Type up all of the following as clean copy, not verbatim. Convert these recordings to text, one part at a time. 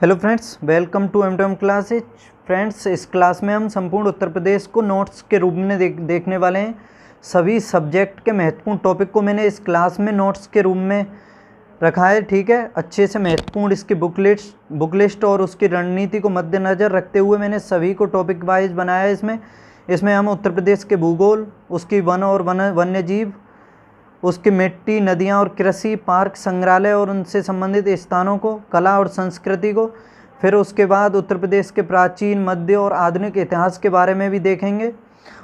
Hello friends, welcome to M2M classes. Friends, इस class में हम संपूर्ण उत्तर प्रदेश को नोट्स के रूप में देखने वाले हैं। सभी सब्जेक्ट के महत्वपूर्ण टॉपिक को मैंने इस क्लास में नोट्स के रूप में रखा है। ठीक है, अच्छे से महत्वपूर्ण इसकी बुक लिस्ट और उसकी रणनीति को मद्देनज़र रखते हुए मैंने सभी को टॉपिक वाइज बनाया है। इसमें हम उत्तर प्रदेश के भूगोल, उसकी वन और वन्य जीव, उसकी मिट्टी, नदियाँ और कृषि, पार्क, संग्रहालय और उनसे संबंधित स्थानों को, कला और संस्कृति को, फिर उसके बाद उत्तर प्रदेश के प्राचीन, मध्य और आधुनिक इतिहास के बारे में भी देखेंगे।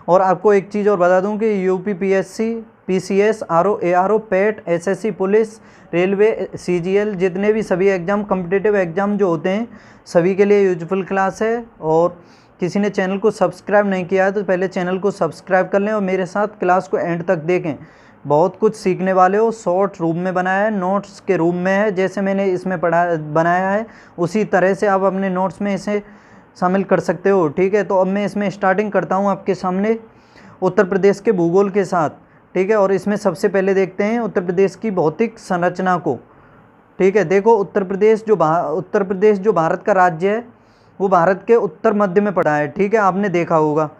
और आपको एक चीज़ और बता दूं कि UP PSC, PCS, RO, ARO, PET, SSC, police, railway, CGL, जितने भी सभी एग्ज़ाम, कॉम्पिटिटिव एग्ज़ाम जो होते हैं, सभी के लिए यूजफुल क्लास है। और किसी ने चैनल को सब्सक्राइब नहीं किया है तो पहले चैनल को सब्सक्राइब कर लें और मेरे साथ क्लास को एंड तक देखें। बहुत कुछ सीखने वाले हो। शॉर्ट रूप में बनाया है, नोट्स के रूप में है। जैसे मैंने इसमें बनाया है उसी तरह से आप अपने नोट्स में इसे शामिल कर सकते हो। ठीक है, तो अब मैं इसमें स्टार्टिंग करता हूँ आपके सामने उत्तर प्रदेश के भूगोल के साथ। ठीक है, और इसमें सबसे पहले देखते हैं उत्तर प्रदेश की भौतिक संरचना को। ठीक है, देखो उत्तर प्रदेश जो भारत का राज्य है वो भारत के उत्तर मध्य में पड़ा है। ठीक है, आपने देखा होगा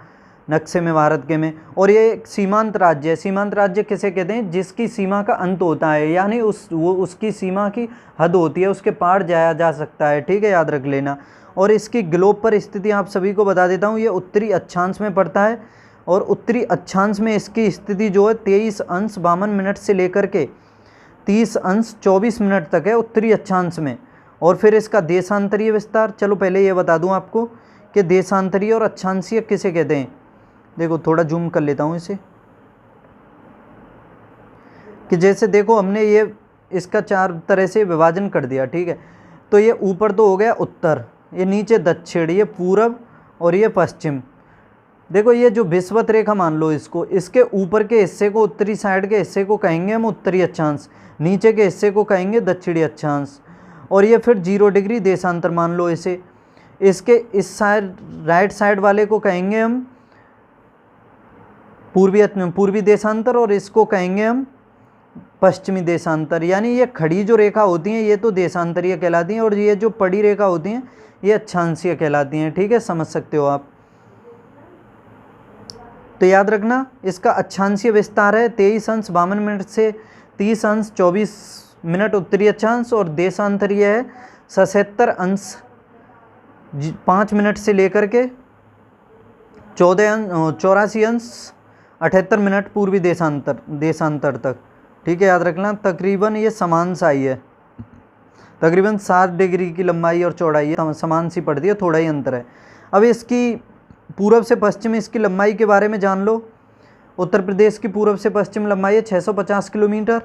नक्शे में भारत के में। और ये एक सीमांत राज्य है। सीमांत राज्य किसे कहते हैं? जिसकी सीमा का अंत होता है, यानी उसकी सीमा की हद होती है, उसके पार जाया जा सकता है। ठीक है, याद रख लेना। और इसकी ग्लोब पर स्थिति आप सभी को बता देता हूँ, ये उत्तरी अक्षांश में पड़ता है। और उत्तरी अक्षांश में इसकी स्थिति जो है 23:52 से लेकर के 30:24 तक है उत्तरी अक्षांश में। और फिर इसका देशांतरीय विस्तार, चलो पहले ये बता दूं आपको कि देशांतरीय और अक्षांशीय किसे कहते हैं। देखो थोड़ा जूम कर लेता हूँ इसे, कि जैसे देखो हमने ये इसका 4 तरह से विभाजन कर दिया। ठीक है, तो ये ऊपर तो हो गया उत्तर, ये नीचे दक्षिण, ये पूरब और ये पश्चिम। देखो ये जो विषुवत रेखा मान लो इसको, इसके ऊपर के हिस्से को, उत्तरी साइड के हिस्से को कहेंगे हम उत्तरी अक्षांश, नीचे के हिस्से को कहेंगे दक्षिणी अक्षांश। और ये फिर 0 डिग्री देशांतर मान लो इसे। इसके इस साइड राइट साइड वाले को कहेंगे हम पूर्वी देशांतर और इसको कहेंगे हम पश्चिमी देशांतर। यानी ये खड़ी जो रेखा होती हैं ये तो देशांतरीय कहलाती हैं और ये जो पड़ी रेखा होती हैं ये अक्षांशीय कहलाती हैं। ठीक है, समझ सकते हो आप। तो याद रखना इसका अक्षांशीय विस्तार है 23:52 से 30:24 उत्तरी अक्षांश, और देशांतरीय है 77:05 से लेकर के 84:78 पूर्वी देशांतर तक। ठीक है, याद रखना। तकरीबन ये समान सा ही है, तकरीबन 7 डिग्री की लंबाई और चौड़ाई है, समान सी पड़ती है, थोड़ा ही अंतर है। अब इसकी पूर्व से पश्चिम इसकी लंबाई के बारे में जान लो। उत्तर प्रदेश की पूर्व से पश्चिम लंबाई है 650 किलोमीटर,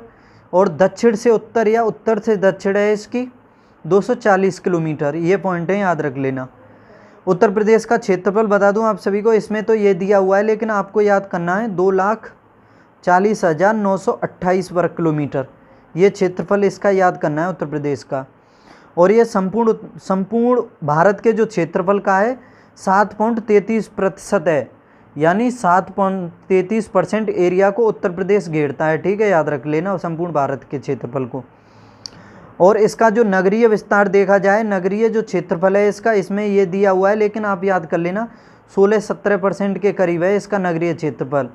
और दक्षिण से उत्तर या उत्तर से दक्षिण है इसकी 240 किलोमीटर। ये पॉइंट है, याद रख लेना। उत्तर प्रदेश का क्षेत्रफल बता दूं आप सभी को, इसमें तो ये दिया हुआ है लेकिन आपको याद करना है 2,40,928 वर्ग किलोमीटर। ये क्षेत्रफल इसका याद करना है उत्तर प्रदेश का। और ये संपूर्ण भारत के जो क्षेत्रफल का है 7.33% है, यानी 7.33% एरिया को उत्तर प्रदेश घेरता है। ठीक है, याद रख लेना संपूर्ण भारत के क्षेत्रफल को। और इसका जो नगरीय विस्तार देखा जाए, नगरीय जो क्षेत्रफल है इसका, इसमें ये दिया हुआ है लेकिन आप याद कर लेना 16-17% के करीब है इसका नगरीय क्षेत्रफल।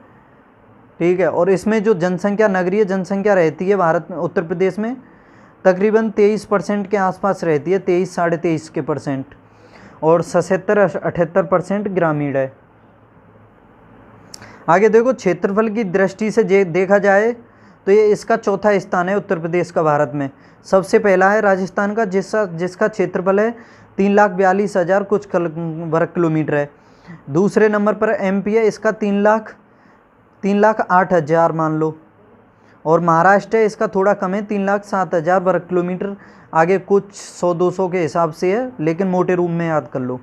ठीक है, और इसमें जो जनसंख्या, नगरीय जनसंख्या रहती है भारत में, उत्तर प्रदेश में तकरीबन 23% के आसपास रहती है, 23-23.5%, और 77-78% ग्रामीण है। आगे देखो क्षेत्रफल की दृष्टि से देखा जाए तो ये इसका चौथा स्थान है उत्तर प्रदेश का भारत में। सबसे पहला है राजस्थान का, जिसका क्षेत्रफल है 3,42,000 कुछ वर्ग किलोमीटर है। दूसरे नंबर पर एमपी है, इसका 3,08,000 मान लो। और महाराष्ट्र है, इसका थोड़ा कम है 3,07,000 वर्ग किलोमीटर। आगे कुछ 100-200 के हिसाब से है लेकिन मोटे रूप में याद कर लो।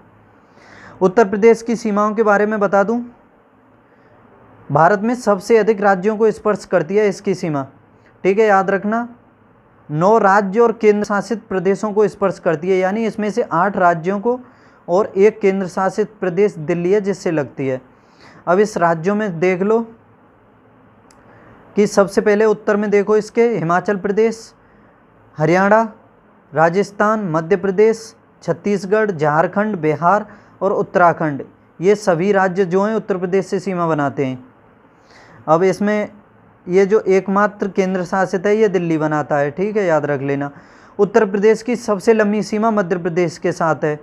उत्तर प्रदेश की सीमाओं के बारे में बता दूं, भारत में सबसे अधिक राज्यों को स्पर्श करती है इसकी सीमा। ठीक है, याद रखना 9 राज्य और केंद्र शासित प्रदेशों को स्पर्श करती है, यानी इसमें से 8 राज्यों को और 1 केंद्र शासित प्रदेश दिल्ली है जिससे लगती है। अब इस राज्यों में देख लो कि सबसे पहले उत्तर में देखो इसके हिमाचल प्रदेश, हरियाणा, राजस्थान, मध्य प्रदेश, छत्तीसगढ़, झारखंड, बिहार और उत्तराखंड, ये सभी राज्य जो हैं उत्तर प्रदेश से सीमा बनाते हैं। अब इसमें ये जो एकमात्र केंद्र शासित है ये दिल्ली बनाता है, ठीक है, याद रख लेना। उत्तर प्रदेश की सबसे लंबी सीमा मध्य प्रदेश के साथ है,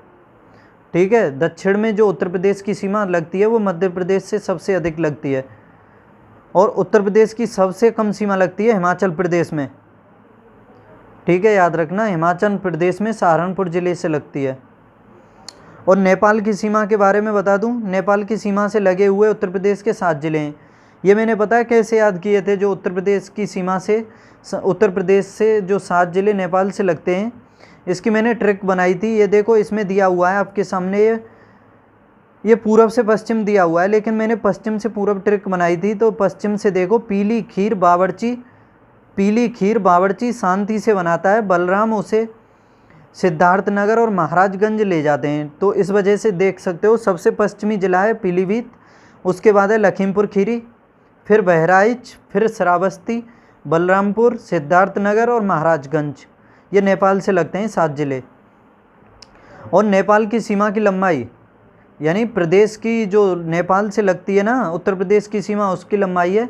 ठीक है। दक्षिण में जो उत्तर प्रदेश की सीमा लगती है वो मध्य प्रदेश से सबसे अधिक लगती है, और उत्तर प्रदेश की सबसे कम सीमा लगती है हिमाचल प्रदेश में, ठीक है, याद रखना, हिमाचल प्रदेश में सहारनपुर जिले से लगती है। और नेपाल की सीमा के बारे में बता दूं, नेपाल की सीमा से लगे हुए उत्तर प्रदेश के 7 जिले हैं। ये मैंने पता है कैसे याद किए थे, जो उत्तर प्रदेश की सीमा से, उत्तर प्रदेश से जो 7 जिले नेपाल से लगते हैं, इसकी मैंने ट्रिक बनाई थी। ये देखो इसमें दिया हुआ है आपके सामने, ये पूरब से पश्चिम दिया हुआ है, लेकिन मैंने पश्चिम से पूरब ट्रिक बनाई थी। तो पश्चिम से देखो, पीली खीर बावर्ची शांति से बनाता है, बलराम उसे सिद्धार्थनगर और महाराजगंज ले जाते हैं। तो इस वजह से देख सकते हो सबसे पश्चिमी जिला है पीलीभीत, उसके बाद है लखीमपुर खीरी, फिर बहराइच, फिर श्रावस्ती, बलरामपुर, सिद्धार्थनगर और महाराजगंज, ये नेपाल से लगते हैं 7 जिले। और नेपाल की सीमा की लंबाई, यानी प्रदेश की जो नेपाल से लगती है ना उत्तर प्रदेश की सीमा, उसकी लंबाई है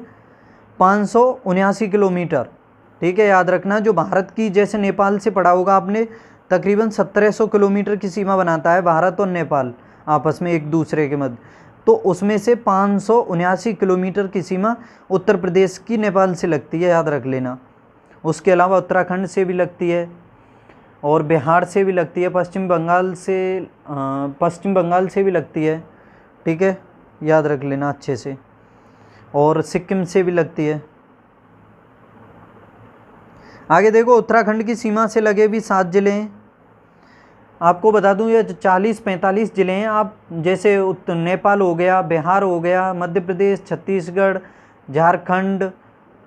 579 किलोमीटर, ठीक है, याद रखना। जो भारत की, जैसे नेपाल से पढ़ा होगा आपने, तकरीबन 1700 किलोमीटर की सीमा बनाता है भारत और नेपाल आपस में एक दूसरे के मध्य, तो उसमें से 579 किलोमीटर की सीमा उत्तर प्रदेश की नेपाल से लगती है, याद रख लेना। उसके अलावा उत्तराखंड से भी लगती है और बिहार से भी लगती है, पश्चिम बंगाल से भी लगती है, ठीक है, याद रख लेना अच्छे से, और सिक्किम से भी लगती है। आगे देखो, उत्तराखंड की सीमा से लगे भी 7 जिले हैं। आपको बता दूं ये 40-45 ज़िले हैं। आप जैसे नेपाल हो गया, बिहार हो गया, मध्य प्रदेश, छत्तीसगढ़, झारखंड,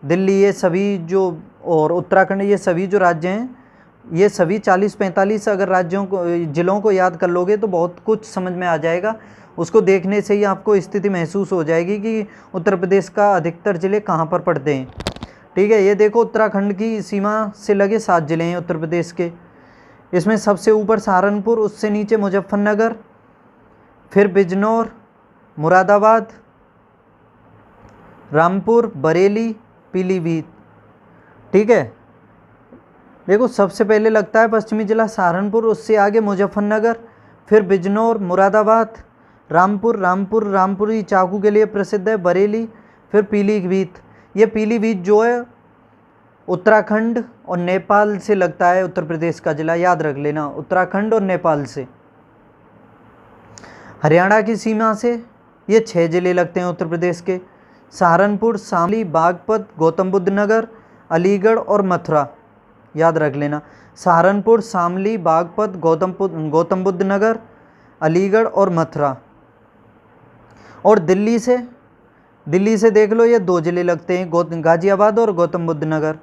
दिल्ली, ये सभी जो, और उत्तराखंड, ये सभी जो राज्य हैं, ये सभी 40-45 अगर राज्यों को, ज़िलों को याद कर लोगे तो बहुत कुछ समझ में आ जाएगा। उसको देखने से ही आपको स्थिति महसूस हो जाएगी कि उत्तर प्रदेश का अधिकतर ज़िले कहाँ पर पड़ते हैं, ठीक है। ये देखो, उत्तराखंड की सीमा से लगे 7 ज़िले हैं उत्तर प्रदेश के। इसमें सबसे ऊपर सहारनपुर, उससे नीचे मुजफ्फरनगर, फिर बिजनौर, मुरादाबाद, रामपुर, बरेली, पीलीभीत, ठीक है। देखो, सबसे पहले लगता है पश्चिमी जिला सहारनपुर, उससे आगे मुजफ्फरनगर, फिर बिजनौर, मुरादाबाद, रामपुरी चाकू के लिए प्रसिद्ध है, बरेली, फिर पीलीभीत। ये पीलीभीत जो है उत्तराखंड और नेपाल से लगता है उत्तर प्रदेश का जिला, याद रख लेना, उत्तराखंड और नेपाल से। हरियाणा की सीमा से ये 6 जिले लगते हैं उत्तर प्रदेश के, सहारनपुर, शामली, बागपत, गौतम बुद्ध नगर, अलीगढ़ और मथुरा, याद रख लेना। सहारनपुर, शामली, बागपत, गौतम बुद्ध नगर, अलीगढ़ और मथुरा। और दिल्ली से देख लो, ये 2 जिले लगते हैं, गाजियाबाद और गौतम बुद्ध नगर।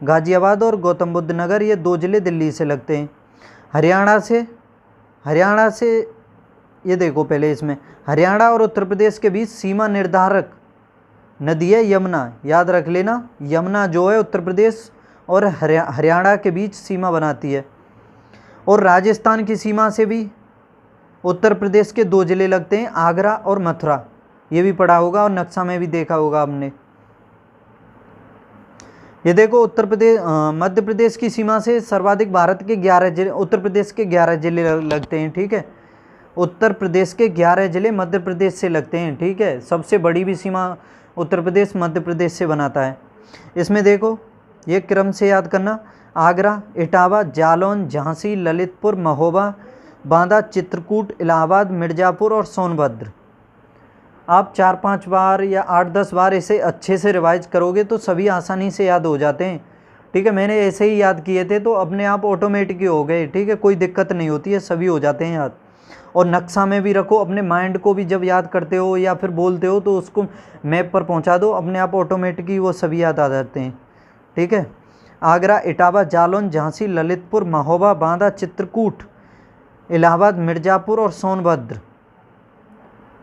गाजियाबाद और गौतम बुद्ध नगर, ये 2 जिले दिल्ली से लगते हैं। हरियाणा से ये देखो, पहले इसमें हरियाणा और उत्तर प्रदेश के बीच सीमा निर्धारक नदी है यमुना, याद रख लेना। यमुना जो है उत्तर प्रदेश और हरियाणा के बीच सीमा बनाती है। और राजस्थान की सीमा से भी उत्तर प्रदेश के 2 जिले लगते हैं, आगरा और मथुरा, ये भी पढ़ा होगा और नक्शा में भी देखा होगा आपने। ये देखो, मध्य प्रदेश की सीमा से सर्वाधिक भारत के 11 जिले, उत्तर प्रदेश के 11 जिले लगते हैं, ठीक है। उत्तर प्रदेश के 11 जिले मध्य प्रदेश से लगते हैं, ठीक है। सबसे बड़ी भी सीमा उत्तर प्रदेश मध्य प्रदेश से बनाता है। इसमें देखो, ये क्रम से याद करना, आगरा, इटावा, जालौन, झांसी, ललितपुर, महोबा, बांदा, चित्रकूट, इलाहाबाद, मिर्ज़ापुर और सोनभद्र। आप 4-5 बार या 8-10 बार इसे अच्छे से रिवाइज करोगे तो सभी आसानी से याद हो जाते हैं, ठीक है। मैंने ऐसे ही याद किए थे तो अपने आप ऑटोमेटिक ही हो गए, ठीक है, कोई दिक्कत नहीं होती है, सभी हो जाते हैं याद। और नक्शा में भी रखो, अपने माइंड को भी जब याद करते हो या फिर बोलते हो तो उसको मैप पर पहुंचा दो, अपने आप ऑटोमेटिक ही वो सभी याद आ जाते हैं, ठीक है। आगरा, इटावा, जालौन, झांसी, ललितपुर, महोबा, बांदा, चित्रकूट, इलाहाबाद, मिर्ज़ापुर और सोनभद्र।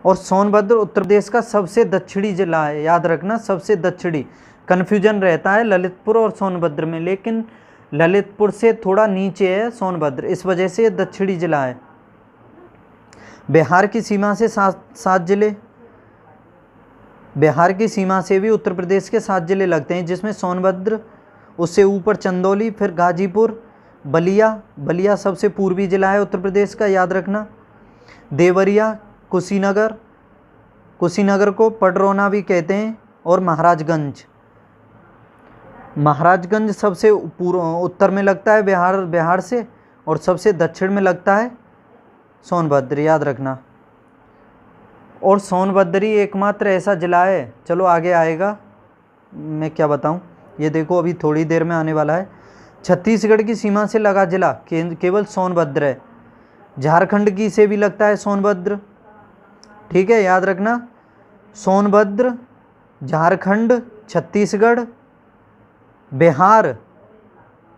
और सोनभद्र उत्तर प्रदेश का सबसे दक्षिणी जिला है, याद रखना, सबसे दक्षिणी। कन्फ्यूजन रहता है ललितपुर और सोनभद्र में, ललितपुर से थोड़ा नीचे है सोनभद्र, इस वजह से ये दक्षिणी जिला है। बिहार की सीमा से 7 जिले, बिहार की सीमा से भी उत्तर प्रदेश के 7 जिले लगते हैं, जिसमें सोनभद्र, उससे ऊपर चंदौली, फिर गाजीपुर, बलिया सबसे पूर्वी जिला है उत्तर प्रदेश का, याद रखना। देवरिया, कुशीनगर को पडरौना भी कहते हैं, और महाराजगंज सबसे उत्तर में लगता है बिहार से, और सबसे दक्षिण में लगता है सोनभद्र, याद रखना। और सोनभद्र ही एकमात्र ऐसा जिला है, चलो आगे आएगा, मैं क्या बताऊं, ये देखो अभी थोड़ी देर में आने वाला है। छत्तीसगढ़ की सीमा से लगा जिला केवल सोनभद्र है। झारखंड की से भी लगता है सोनभद्र, ठीक है, याद रखना। सोनभद्र, झारखंड, छत्तीसगढ़, बिहार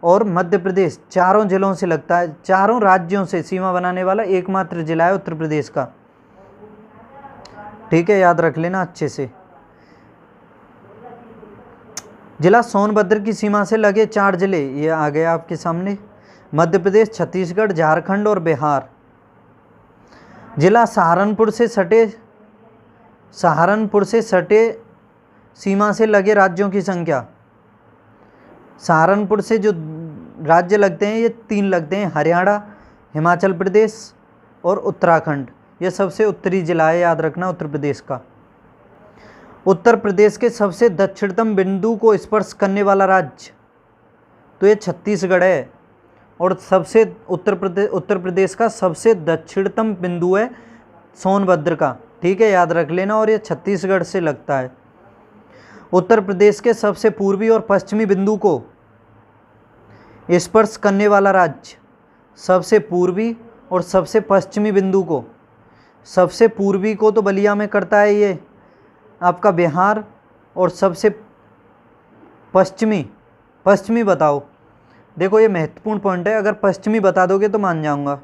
और मध्य प्रदेश, चारों जिलों से लगता है, चारों राज्यों से सीमा बनाने वाला एकमात्र जिला है उत्तर प्रदेश का, ठीक है, याद रख लेना अच्छे से। जिला सोनभद्र की सीमा से लगे 4 जिले ये आ गए आपके सामने, मध्य प्रदेश, छत्तीसगढ़, झारखंड और बिहार। जिला सहारनपुर से सटे सीमा से लगे राज्यों की संख्या, सहारनपुर से जो राज्य लगते हैं ये 3 लगते हैं, हरियाणा, हिमाचल प्रदेश और उत्तराखंड। ये सबसे उत्तरी जिला है, याद रखना, उत्तर प्रदेश का। उत्तर प्रदेश के सबसे दक्षिणतम बिंदु को स्पर्श करने वाला राज्य तो ये छत्तीसगढ़ है, और सबसे उत्तर प्रदेश का सबसे दक्षिणतम बिंदु है सोनभद्र का, ठीक है, याद रख लेना, और ये छत्तीसगढ़ से लगता है। उत्तर प्रदेश के सबसे पूर्वी और पश्चिमी बिंदु को स्पर्श करने वाला राज्य, सबसे पूर्वी और सबसे पश्चिमी बिंदु को, सबसे पूर्वी को तो बलिया में करता है ये आपका बिहार, और सबसे पश्चिमी बताओ, देखो ये महत्वपूर्ण पॉइंट है, अगर पश्चिमी बता दोगे तो मान जाऊंगा।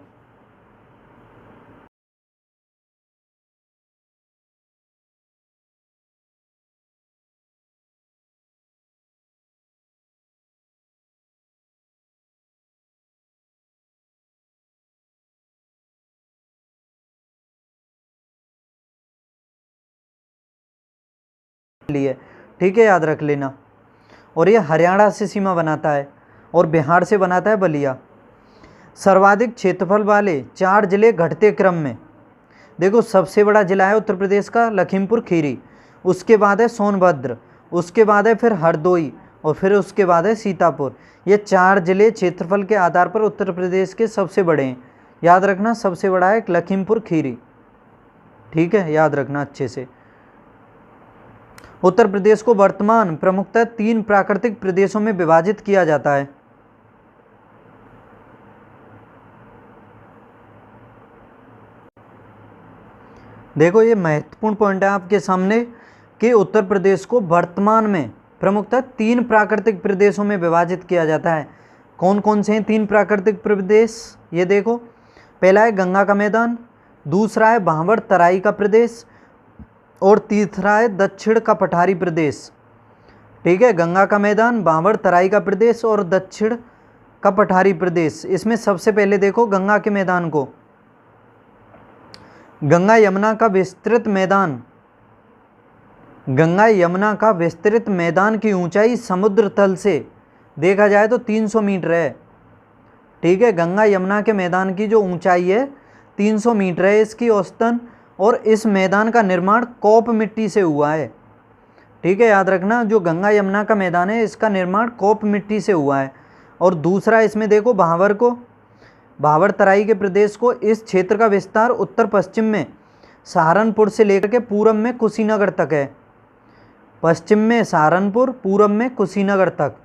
लिए, ठीक है, याद रख लेना। और ये हरियाणा से सीमा बनाता है और बिहार से बनाता है बलिया। सर्वाधिक क्षेत्रफल वाले 4 जिले घटते क्रम में, देखो सबसे बड़ा जिला है उत्तर प्रदेश का लखीमपुर खीरी, उसके बाद है सोनभद्र, उसके बाद है फिर हरदोई, और फिर उसके बाद है सीतापुर। ये 4 जिले क्षेत्रफल के आधार पर उत्तर प्रदेश के सबसे बड़े हैं, याद रखना। सबसे बड़ा है लखीमपुर खीरी, ठीक है, याद रखना अच्छे से। उत्तर प्रदेश को वर्तमान प्रमुखतः 3 प्राकृतिक प्रदेशों में विभाजित किया जाता है। देखो ये महत्वपूर्ण पॉइंट है आपके सामने कि उत्तर प्रदेश को वर्तमान में प्रमुखतः 3 प्राकृतिक प्रदेशों में विभाजित किया जाता है। कौन कौन से हैं 3 प्राकृतिक प्रदेश, ये देखो। पहला है गंगा का मैदान, दूसरा है भांवर तराई का प्रदेश, और तीसरा है दक्षिण का पठारी प्रदेश, ठीक है। गंगा का मैदान, भांवर तराई का प्रदेश और दक्षिण का पठारी प्रदेश। इसमें सबसे पहले देखो गंगा के मैदान को। गंगा यमुना का विस्तृत मैदान की ऊंचाई समुद्र तल से देखा जाए तो 300 मीटर है, ठीक है। गंगा यमुना के मैदान की जो ऊंचाई है 300 मीटर है इसकी औसतन, और इस मैदान का निर्माण कॉप मिट्टी से हुआ है, ठीक है, याद रखना। जो गंगा यमुना का मैदान है इसका निर्माण कॉप मिट्टी से हुआ है। और दूसरा इसमें देखो भांवर तराई के प्रदेश को, इस क्षेत्र का विस्तार उत्तर पश्चिम में सहारनपुर से लेकर के पूरब में कुशीनगर तक है। पश्चिम में सहारनपुर, पूरब में कुशीनगर तक,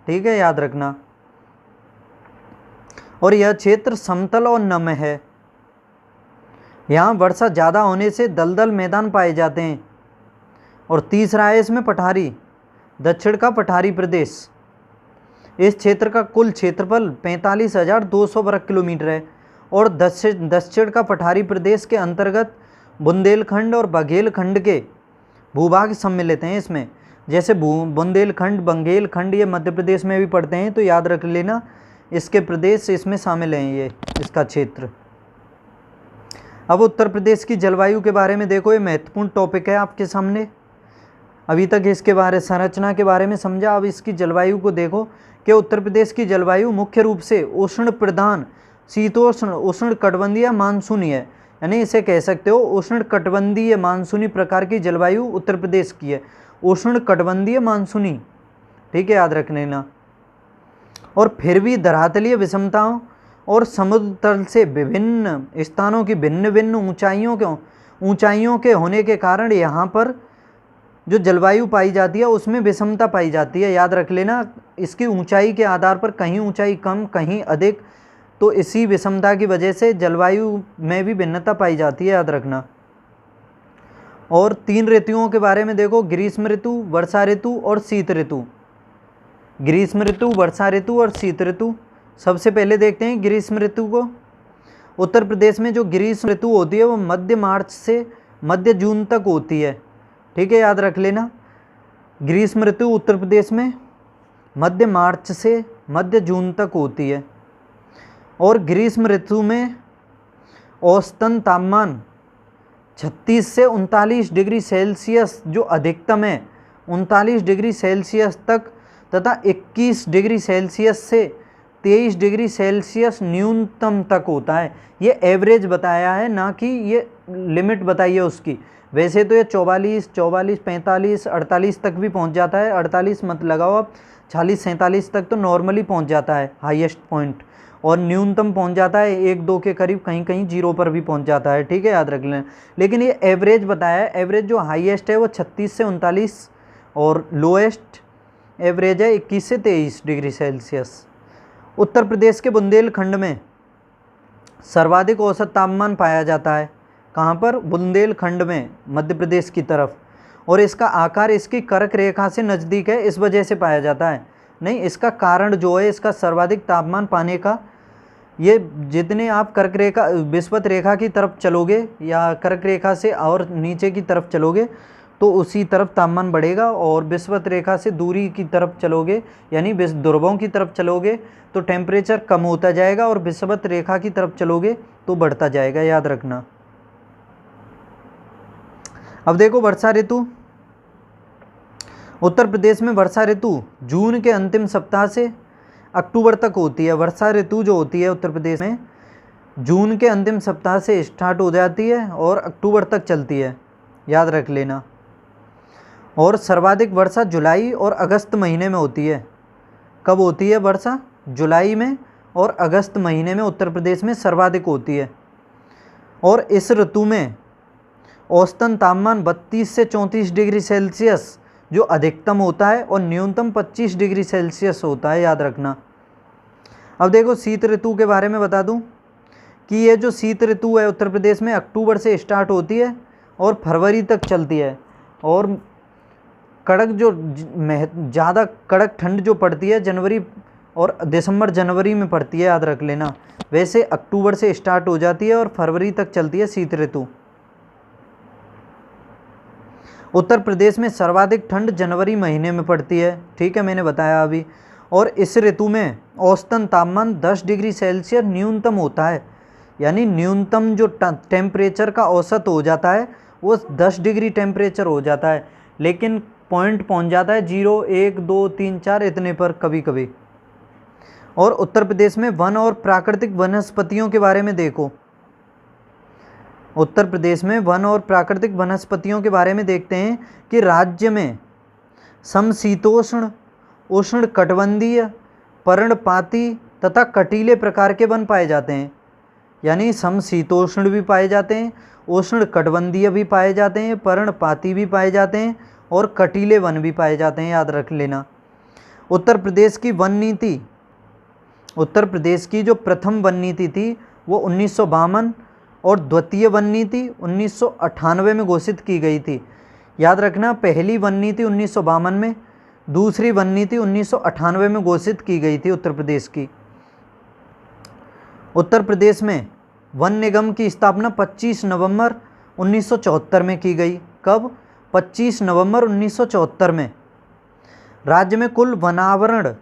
ठीक है, याद रखना। और यह क्षेत्र समतल और नम है। यहाँ वर्षा ज़्यादा होने से दलदल मैदान पाए जाते हैं। और तीसरा है इसमें पठारी, दक्षिण का पठारी प्रदेश। इस क्षेत्र का कुल क्षेत्रफल 45,200 वर्ग किलोमीटर है। और दक्षिण का पठारी प्रदेश के अंतर्गत बुंदेलखंड और बघेलखंड के भूभाग सम्मिलित हैं। इसमें जैसे बुंदेलखंड, बंगेलखंड, ये मध्य प्रदेश में भी पड़ते हैं, तो याद रख लेना इसके प्रदेश इसमें शामिल हैं, ये इसका क्षेत्र। अब उत्तर प्रदेश की जलवायु के बारे में देखो, ये महत्वपूर्ण टॉपिक है आपके सामने। अभी तक इसके बारे संरचना के बारे में समझा, अब इसकी जलवायु को देखो कि उत्तर प्रदेश की जलवायु मुख्य रूप से उष्ण प्रधान, शीतोष्ण, उष्ण कटिबंधीय, मानसूनी है। यानी इसे कह सकते हो उष्ण कटिबंधीय मानसूनी प्रकार की जलवायु उत्तर प्रदेश की है, उष्ण कटिबंधीय मानसूनी, ठीक है, याद रख लेना। और फिर भी धरातलीय विषमताओं और समुद्र तल से विभिन्न स्थानों की भिन्न भिन्न ऊंचाइयों के होने के कारण यहाँ पर जो जलवायु पाई जाती है उसमें विषमता पाई जाती है, याद रख लेना। इसकी ऊंचाई के आधार पर कहीं ऊंचाई कम, कहीं अधिक, तो इसी विषमता की वजह से जलवायु में भी भिन्नता पाई जाती है, याद रखना। और 3 ऋतुओं के बारे में देखो, ग्रीष्म ऋतु, वर्षा ऋतु और शीत ऋतु। ग्रीष्म ऋतु, वर्षा ऋतु और शीत ऋतु। सबसे पहले देखते हैं ग्रीष्म ऋतु को। उत्तर प्रदेश में जो ग्रीष्म ऋतु होती है वो मध्य मार्च से मध्य जून तक होती है, ठीक है, याद रख लेना। ग्रीष्म ऋतु उत्तर प्रदेश में मध्य मार्च से मध्य जून तक होती है। और ग्रीष्म ऋतु में औसतन तापमान 36 से 39 डिग्री सेल्सियस जो अधिकतम है 39 डिग्री सेल्सियस तक तथा 21 डिग्री सेल्सियस से 23 डिग्री सेल्सियस न्यूनतम तक होता है। ये एवरेज बताया है, ना कि ये लिमिट बताई है उसकी। वैसे तो ये 44, 45, 48 तक भी पहुंच जाता है। 48 मत लगाओ आप, 46, 47 तक तो नॉर्मली पहुंच जाता है हाईएस्ट पॉइंट, और न्यूनतम पहुंच जाता है 1-2 के करीब, कहीं कहीं 0 पर भी पहुंच जाता है, ठीक है, याद रख लेना। लेकिन ये एवरेज बताया है। एवरेज जो हाईएस्ट है वो 36 से 39 और लोएस्ट एवरेज है 21 से 23 डिग्री सेल्सियस। उत्तर प्रदेश के बुंदेलखंड में सर्वाधिक औसत तापमान पाया जाता है। कहाँ पर? बुंदेलखंड में, मध्य प्रदेश की तरफ। और इसका आकार इसकी कर्क रेखा से नज़दीक है, इस वजह से पाया जाता है। नहीं, इसका कारण जो है इसका सर्वाधिक तापमान पाने का, ये जितने आप कर्क रेखा विषुवत रेखा की तरफ चलोगे या कर्क रेखा से और नीचे की तरफ चलोगे तो उसी तरफ तापमान बढ़ेगा, और विषुवत रेखा से दूरी की तरफ चलोगे यानी ध्रुवों की तरफ चलोगे तो टेम्परेचर कम होता जाएगा, और विषुवत रेखा की तरफ चलोगे तो बढ़ता जाएगा, याद रखना। अब देखो वर्षा ऋतु। उत्तर प्रदेश में वर्षा ऋतु जून के अंतिम सप्ताह से अक्टूबर तक होती है। वर्षा ऋतु जो होती है उत्तर प्रदेश में जून के अंतिम सप्ताह से स्टार्ट हो जाती है और अक्टूबर तक चलती है, याद रख लेना। और सर्वाधिक वर्षा जुलाई और अगस्त महीने में होती है। कब होती है वर्षा? जुलाई में और अगस्त महीने में उत्तर प्रदेश में सर्वाधिक होती है। और इस ऋतु में औसतन तापमान 32 से 34 डिग्री सेल्सियस जो अधिकतम होता है और न्यूनतम 25 डिग्री सेल्सियस होता है, याद रखना। अब देखो शीत ऋतु के बारे में बता दूं कि ये जो शीत ऋतु है उत्तर प्रदेश में अक्टूबर से स्टार्ट होती है और फरवरी तक चलती है। और कड़क जो ज़्यादा कड़क ठंड जो पड़ती है जनवरी और दिसंबर जनवरी में पड़ती है, याद रख लेना। वैसे अक्टूबर से स्टार्ट हो जाती है और फरवरी तक चलती है शीत ऋतु। उत्तर प्रदेश में सर्वाधिक ठंड जनवरी महीने में पड़ती है, ठीक है, मैंने बताया अभी। और इस ऋतु में औसतन तापमान 10 डिग्री सेल्सियस न्यूनतम होता है, यानी न्यूनतम जो टेम्परेचर का औसत हो जाता है वो 10 डिग्री टेम्परेचर हो जाता है, लेकिन पॉइंट पहुंच जाता है 0, 1, 2, 3, 4 इतने पर कभी कभी। और उत्तर प्रदेश में वन और प्राकृतिक वनस्पतियों के बारे में देखो। उत्तर प्रदेश में वन और प्राकृतिक वनस्पतियों के बारे में देखते हैं कि राज्य में समशीतोष्ण, उष्ण कटिबंधीय, पर्णपाती तथा कटीले प्रकार के वन पाए जाते हैं। यानी समशीतोष्ण भी पाए जाते हैं, उष्ण कटिबंधीय भी पाए जाते हैं, पर्णपाती भी पाए जाते हैं और कटीले वन भी पाए जाते हैं, याद रख लेना। उत्तर प्रदेश की वन नीति, उत्तर प्रदेश की जो प्रथम वन नीति थी वो 1952 और द्वितीय वन नीति 1998 में घोषित की गई थी, याद रखना। पहली वन नीति 1952 में, दूसरी वन नीति 1998 में घोषित की गई थी उत्तर प्रदेश की। उत्तर प्रदेश में वन निगम की स्थापना 25 नवंबर 1974 में की गई। कब? 25 नवंबर 1974 में राज्य में कुल वनावरण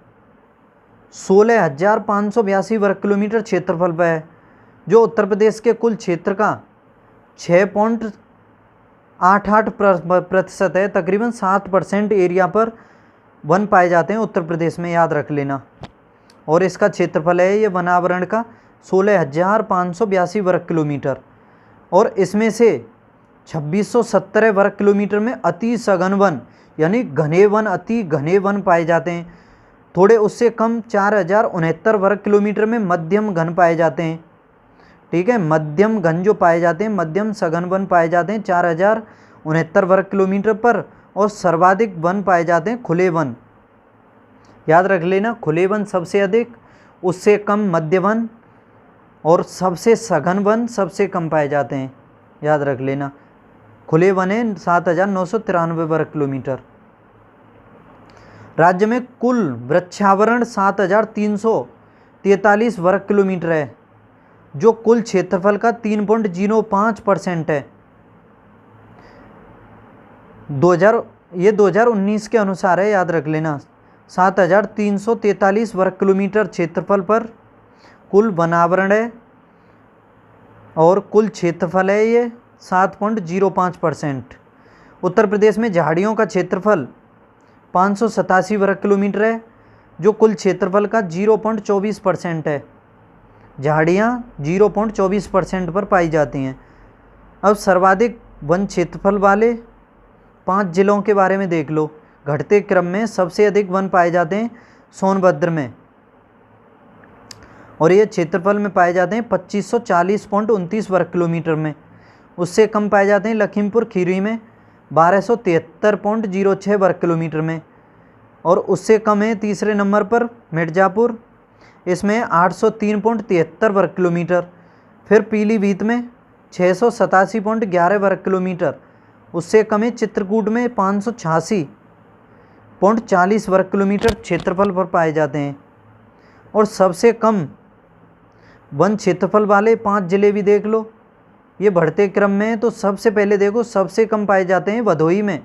16,582 वर्ग किलोमीटर क्षेत्रफल पर है, जो उत्तर प्रदेश के कुल क्षेत्र का 6.88% है। तकरीबन 7% एरिया पर वन पाए जाते हैं उत्तर प्रदेश में, याद रख लेना। और इसका क्षेत्रफल है ये वनावरण का 16,582 वर्ग किलोमीटर। और इसमें से 2617 वर्ग किलोमीटर में अति सघन वन यानी घने वन, अति घने वन पाए जाते हैं। थोड़े उससे कम 4,069 वर्ग किलोमीटर में मध्यम घन पाए जाते हैं। ठीक है, मध्यम घन जो पाए जाते हैं, मध्यम सघन वन पाए जाते हैं 4,069 वर्ग किलोमीटर पर। और सर्वाधिक वन पाए जाते हैं खुले वन, याद रख लेना। खुले वन सबसे अधिक, उससे कम मध्य वन, और सबसे सघन वन सबसे कम पाए जाते हैं, याद रख लेना। खुले वन है 7,993 वर्ग किलोमीटर। राज्य में कुल वृक्षावरण 7,343 वर्ग किलोमीटर है, जो कुल क्षेत्रफल का 3.05% है। 2019 के अनुसार है, याद रख लेना। 7,343 वर्ग किलोमीटर क्षेत्रफल पर कुल वनावरण है और कुल क्षेत्रफल है ये 7.05%। उत्तर प्रदेश में झाड़ियों का क्षेत्रफल 587 वर्ग किलोमीटर है, जो कुल क्षेत्रफल का 0.24% है। झाड़ियाँ 0.24% पर पाई जाती हैं। अब सर्वाधिक वन क्षेत्रफल वाले 5 जिलों के बारे में देख लो। घटते क्रम में सबसे अधिक वन पाए जाते हैं सोनभद्र में, और ये क्षेत्रफल में पाए जाते हैं 2540.29 वर्ग किलोमीटर में। उससे कम पाए जाते हैं लखीमपुर खीरी में 1273.06 वर्ग किलोमीटर में, और उससे कम है तीसरे नंबर पर मिर्ज़ापुर, इसमें 803.73 वर्ग किलोमीटर। फिर पीलीभीत में 687.11 वर्ग किलोमीटर। उससे कम है चित्रकूट में 586.40 वर्ग किलोमीटर क्षेत्रफल पर पाए जाते हैं। और सबसे कम वन क्षेत्रफल वाले 5 जिले भी देख लो, ये बढ़ते क्रम में है। तो सबसे पहले देखो, सबसे कम पाए जाते हैं भदोही में,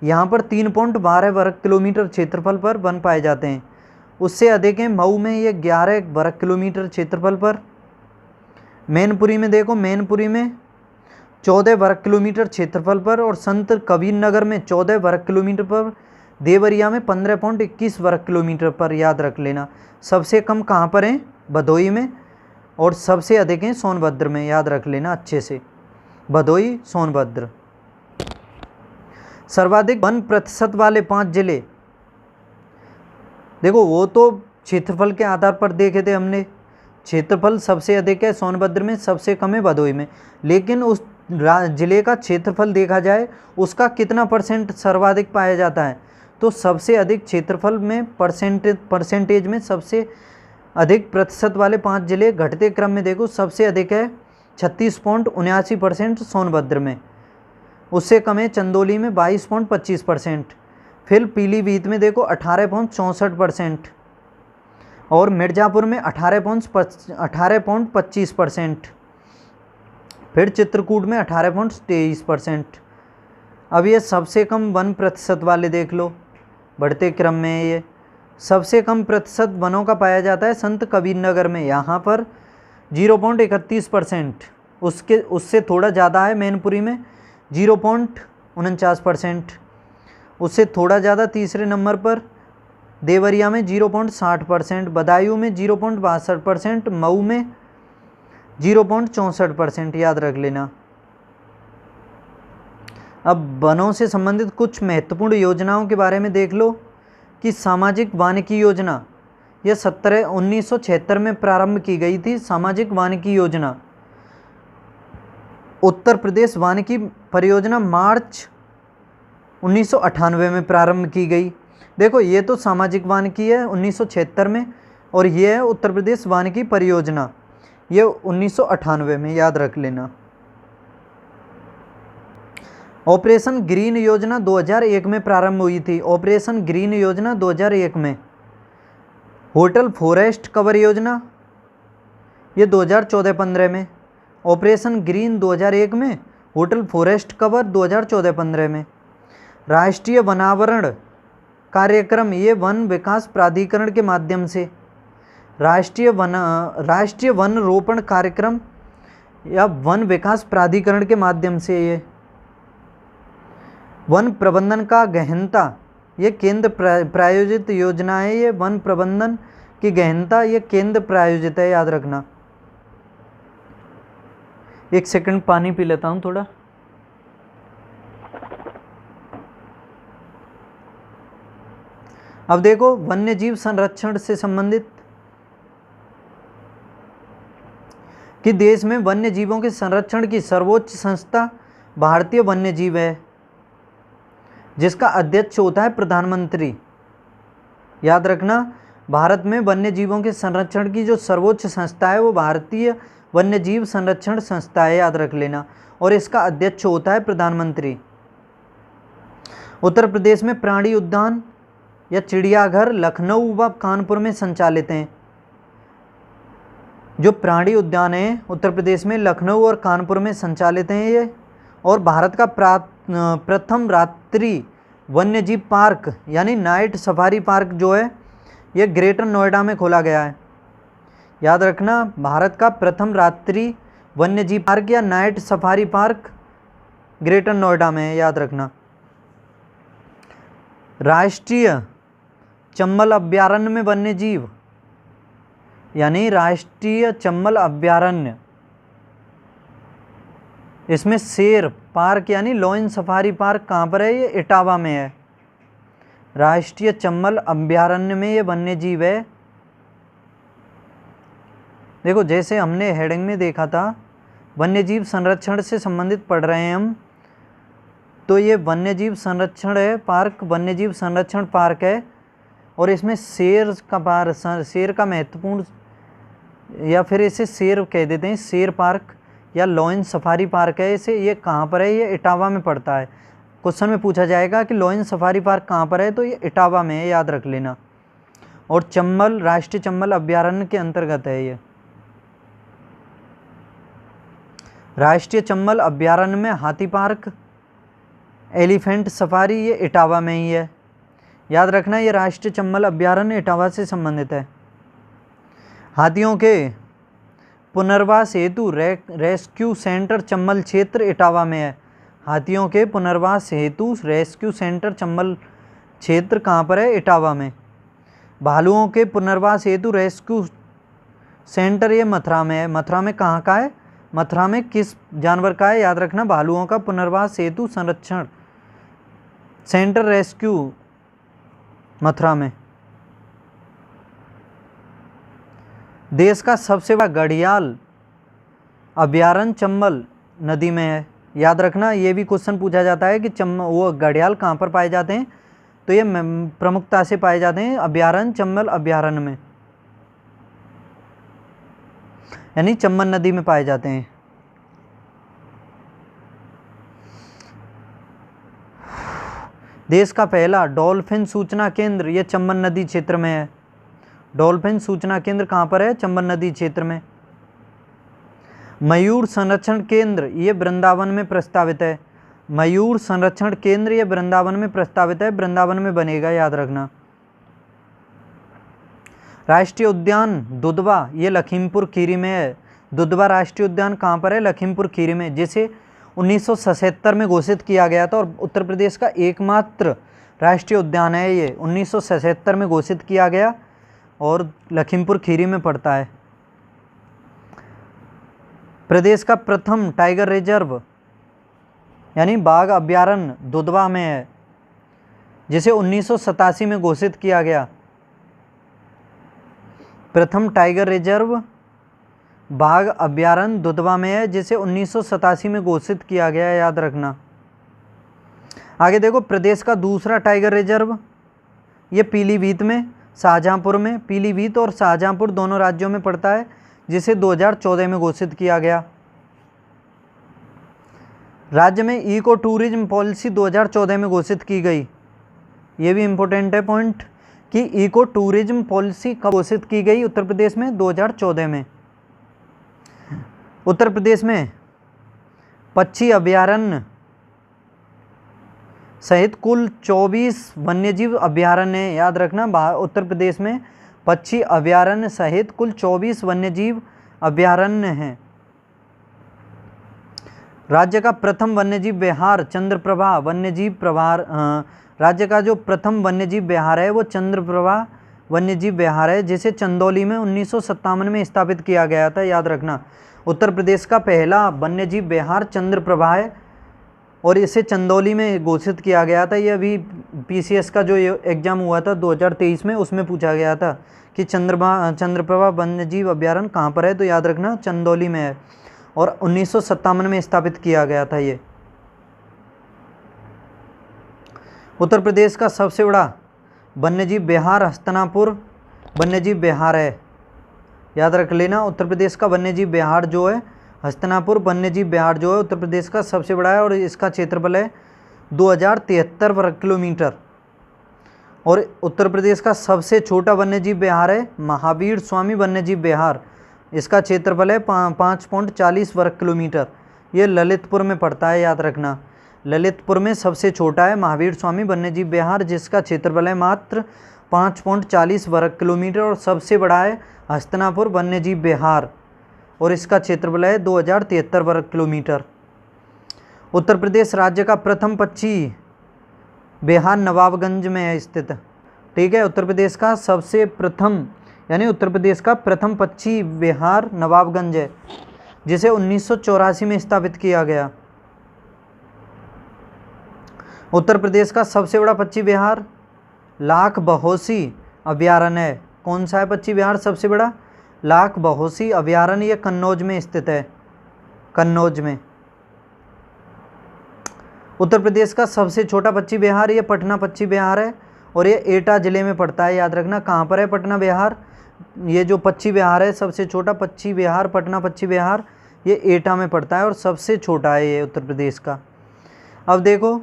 यहाँ पर 3.12 वर्ग किलोमीटर क्षेत्रफल पर वन पाए जाते हैं। उससे अधिक है मऊ में, ये 11 वर्ग किलोमीटर क्षेत्रफल पर। मैनपुरी में देखो, मैनपुरी में 14 वर्ग किलोमीटर क्षेत्रफल पर, और संत कबीर नगर में 14 वर्ग किलोमीटर पर। देवरिया में 15.21 वर्ग किलोमीटर पर, याद रख लेना। सबसे कम कहाँ पर है? भदोही में, और सबसे अधिक है सोनभद्र में, याद रख लेना अच्छे से। भदोही, सोनभद्र। सर्वाधिक वन प्रतिशत वाले 5 जिले देखो, वो तो क्षेत्रफल के आधार पर देखे थे हमने। क्षेत्रफल सबसे अधिक है सोनभद्र में, सबसे कम है भदोही में। लेकिन उस जिले का क्षेत्रफल देखा जाए, उसका कितना % सर्वाधिक पाया जाता है, तो सबसे अधिक क्षेत्रफल में परसेंटेज में सबसे अधिक प्रतिशत वाले 5 जिले घटते क्रम में देखो, सबसे अधिक है 36.79% सोनभद्र में। उससे कम है चंदौली में 22.25%। फिर पीलीभीत में देखो 18.64%, और मिर्ज़ापुर में 18.25%। फिर चित्रकूट में 18.23%। अब ये सबसे कम वन प्रतिशत वाले देख लो, बढ़ते क्रम में ये सबसे कम प्रतिशत वनों का पाया जाता है संत कबीर नगर में, यहाँ पर 0.31%। उससे थोड़ा ज़्यादा है मैनपुरी में 0.49%। उससे थोड़ा ज़्यादा तीसरे नंबर पर देवरिया में 0.60%, बदायूं में 0.62%, मऊ में 0.64%, याद रख लेना। अब वनों से संबंधित कुछ महत्वपूर्ण योजनाओं के बारे में देख लो कि सामाजिक वानिकी योजना, यह 1976 में प्रारंभ की गई थी। सामाजिक वानिकी योजना, उत्तर प्रदेश वानिकी परियोजना मार्च 1998 में प्रारंभ की गई। देखो, ये तो सामाजिक वानिकी है 1976 में, और ये है उत्तर प्रदेश वानिकी परियोजना, ये 1998 में, याद रख लेना। ऑपरेशन ग्रीन योजना 2001 में प्रारंभ हुई थी। ऑपरेशन ग्रीन योजना 2001 में। होटल फॉरेस्ट कवर योजना, ये 2014-15 में। ऑपरेशन ग्रीन 2001 में, होटल फॉरेस्ट कवर 2014-15 में। राष्ट्रीय वनावरण कार्यक्रम ये वन विकास प्राधिकरण के माध्यम से, राष्ट्रीय वन रोपण कार्यक्रम या वन विकास प्राधिकरण के माध्यम से, ये वन प्रबंधन का गहनता, ये केंद्र प्रायोजित योजना है। ये वन प्रबंधन की गहनता ये केंद्र प्रायोजित है, याद रखना। एक सेकंड पानी पी लेता हूं थोड़ा। अब देखो वन्य जीव संरक्षण से संबंधित कि देश में वन्य जीवों के संरक्षण की सर्वोच्च संस्था भारतीय वन्य जीव है, जिसका अध्यक्ष होता है प्रधानमंत्री। याद रखना, भारत में वन्य जीवों के संरक्षण की जो सर्वोच्च संस्था है वो भारतीय वन्य जीव संरक्षण संस्था है, याद रख लेना, और इसका अध्यक्ष होता है प्रधानमंत्री। उत्तर प्रदेश में प्राणी उद्यान या चिड़ियाघर लखनऊ व कानपुर में संचालित हैं। जो प्राणी उद्यान है उत्तर प्रदेश में लखनऊ और कानपुर में संचालित हैं ये। और भारत का प्रथम रात्रि वन्यजीव पार्क यानी नाइट सफारी पार्क जो है ये ग्रेटर नोएडा में खोला गया है। याद रखना, भारत का प्रथम रात्रि वन्यजीव पार्क या night safari park greater Noida में है, याद रखना। राष्ट्रीय चंबल अभ्यारण्य में वन्य जीव यानी राष्ट्रीय चंबल अभ्यारण्य, इसमें शेर पार्क यानी लॉयन सफारी पार्क कहाँ पर है? ये इटावा में है। राष्ट्रीय चंबल अभ्यारण्य में ये वन्य जीव है। देखो जैसे हमने हेडिंग में देखा था वन्य जीव संरक्षण से संबंधित पढ़ रहे हैं हम, तो ये वन्य जीव संरक्षण है पार्क, वन्य जीव संरक्षण पार्क है। और इसमें शेर का महत्वपूर्ण, या फिर इसे शेर कह देते हैं, शेर पार्क या लॉयन सफारी पार्क है। इसे ये कहाँ पर है? ये इटावा में पड़ता है। क्वेश्चन में पूछा जाएगा कि लॉयन सफारी पार्क कहाँ पर है, तो ये इटावा में है, याद रख लेना। और चंबल राष्ट्रीय चंबल अभ्यारण्य के अंतर्गत है ये। राष्ट्रीय चंबल अभ्यारण्य में हाथी पार्क, एलिफेंट सफारी ये इटावा में ही है। याद रखना, ये राष्ट्रीय चंबल अभ्यारण्य इटावा से संबंधित है। हाथियों के पुनर्वास हेतु रेस्क्यू सेंटर चंबल क्षेत्र इटावा में है। हाथियों के पुनर्वास हेतु रेस्क्यू सेंटर चंबल क्षेत्र कहाँ पर है? इटावा में। भालुओं के पुनर्वास हेतु रेस्क्यू सेंटर ये मथुरा में है। मथुरा में कहाँ का है? मथुरा में किस जानवर का है? याद रखना, भालुओं का पुनर्वास हेतु संरक्षण सेंटर रेस्क्यू मथुरा में। देश का सबसे बड़ा घड़ियाल अभ्यारण्य चंबल नदी में है। याद रखना, ये भी क्वेश्चन पूछा जाता है कि वो घड़ियाल कहाँ पर पाए जाते हैं, तो ये प्रमुखता से पाए जाते हैं अभ्यारण्य चंबल अभ्यारण्य में, यानी चंबल नदी में पाए जाते हैं। देश का पहला डॉल्फिन सूचना केंद्र ये चंबल नदी क्षेत्र में है। डॉल्फिन सूचना केंद्र कहाँ पर है? चंबल नदी क्षेत्र में। मयूर संरक्षण केंद्र ये वृंदावन में प्रस्तावित है। मयूर संरक्षण केंद्र ये वृंदावन में प्रस्तावित है, वृंदावन में बनेगा, याद रखना। राष्ट्रीय उद्यान दुधवा ये लखीमपुर खीरी में है। दुधवा राष्ट्रीय उद्यान कहाँ पर है? लखीमपुर खीरी में, जिसे 1977 में घोषित किया गया था और उत्तर प्रदेश का एकमात्र राष्ट्रीय उद्यान है ये। 1977 में घोषित किया गया और लखीमपुर खीरी में पड़ता है। प्रदेश का प्रथम टाइगर रिजर्व यानी बाघ अभ्यारण्य दुधवा में है, जिसे 1987 में घोषित किया गया। प्रथम टाइगर रिजर्व बाघ अभ्यारण्य दुधवा में है, जिसे 1987 में घोषित किया गया है, याद रखना। आगे देखो, प्रदेश का दूसरा टाइगर रिजर्व ये पीलीभीत में, शाहजहांपुर में, पीलीभीत और शाहजहांपुर दोनों राज्यों में पड़ता है, जिसे 2014 में घोषित किया गया। राज्य में इको टूरिज्म पॉलिसी 2014 में घोषित की गई। ये भी इम्पोर्टेंट है पॉइंट कि इको टूरिज्म पॉलिसी कब घोषित की गई? उत्तर प्रदेश में 2014 में। उत्तर प्रदेश में पक्षी अभ्यारण्य सहित कुल 24 वन्यजीव अभयारण्य हैं। याद रखना, उत्तर प्रदेश में पक्षी अभयारण्य सहित कुल 24 वन्यजीव अभयारण्य हैं। राज्य का प्रथम वन्यजीव विहार चंद्रप्रभा वन्यजीव प्रभार राज्य का जो प्रथम वन्यजीव विहार है वो चंद्रप्रभा वन्यजीव विहार है, जिसे चंदौली में 1957 में स्थापित किया गया था। याद रखना, उत्तर प्रदेश का पहला वन्यजीव विहार चंद्रप्रभा है और इसे चंदौली में घोषित किया गया था। ये अभी पीसीएस का जो एग्ज़ाम हुआ था 2023 में, उसमें पूछा गया था कि चंद्रप्रभा वन्यजीव अभयारण्य कहाँ पर है, तो याद रखना चंदौली में है और 1957 में स्थापित किया गया था ये। उत्तर प्रदेश का सबसे बड़ा वन्यजीव विहार हस्तिनापुर वन्यजीव विहार है। याद रख लेना, उत्तर प्रदेश का वन्यजीव विहार जो है हस्तिनापुर वन्यजीव विहार जो है उत्तर प्रदेश का सबसे बड़ा है और इसका क्षेत्रफल है 2073 वर्ग किलोमीटर। और उत्तर प्रदेश का सबसे छोटा वन्यजीव विहार है महावीर स्वामी वन्यजीव विहार, इसका क्षेत्रफल है 5.40 वर्ग किलोमीटर। ये ललितपुर में पड़ता है। याद रखना, ललितपुर में सबसे छोटा है महावीर स्वामी वन्यजीव विहार, जिसका क्षेत्रफल है मात्र 5.40 वर्ग किलोमीटर और सबसे बड़ा है हस्तिनापुर वन्यजीव विहार और इसका क्षेत्रफल है 2073 वर्ग किलोमीटर। उत्तर प्रदेश राज्य का प्रथम पक्षी विहार नवाबगंज में है स्थित। ठीक है, उत्तर प्रदेश का सबसे प्रथम यानी उत्तर प्रदेश का प्रथम पक्षी विहार नवाबगंज है, जिसे 1984 में स्थापित किया गया। उत्तर प्रदेश का सबसे बड़ा पक्षी विहार लाख बहोसी अभयारण्य है। कौन सा है पक्षी विहार सबसे बड़ा? लाख बहोसी अभयारण्य, ये कन्नौज में स्थित है, कन्नौज में। उत्तर प्रदेश का सबसे छोटा पक्षी विहार ये पटना पक्षी विहार है और ये एटा जिले में पड़ता है। याद रखना, कहाँ पर है पटना विहार? ये जो पक्षी विहार है सबसे छोटा पक्षी विहार पटना पक्षी विहार, ये एटा में पड़ता है और सबसे छोटा है ये उत्तर प्रदेश का। अब देखो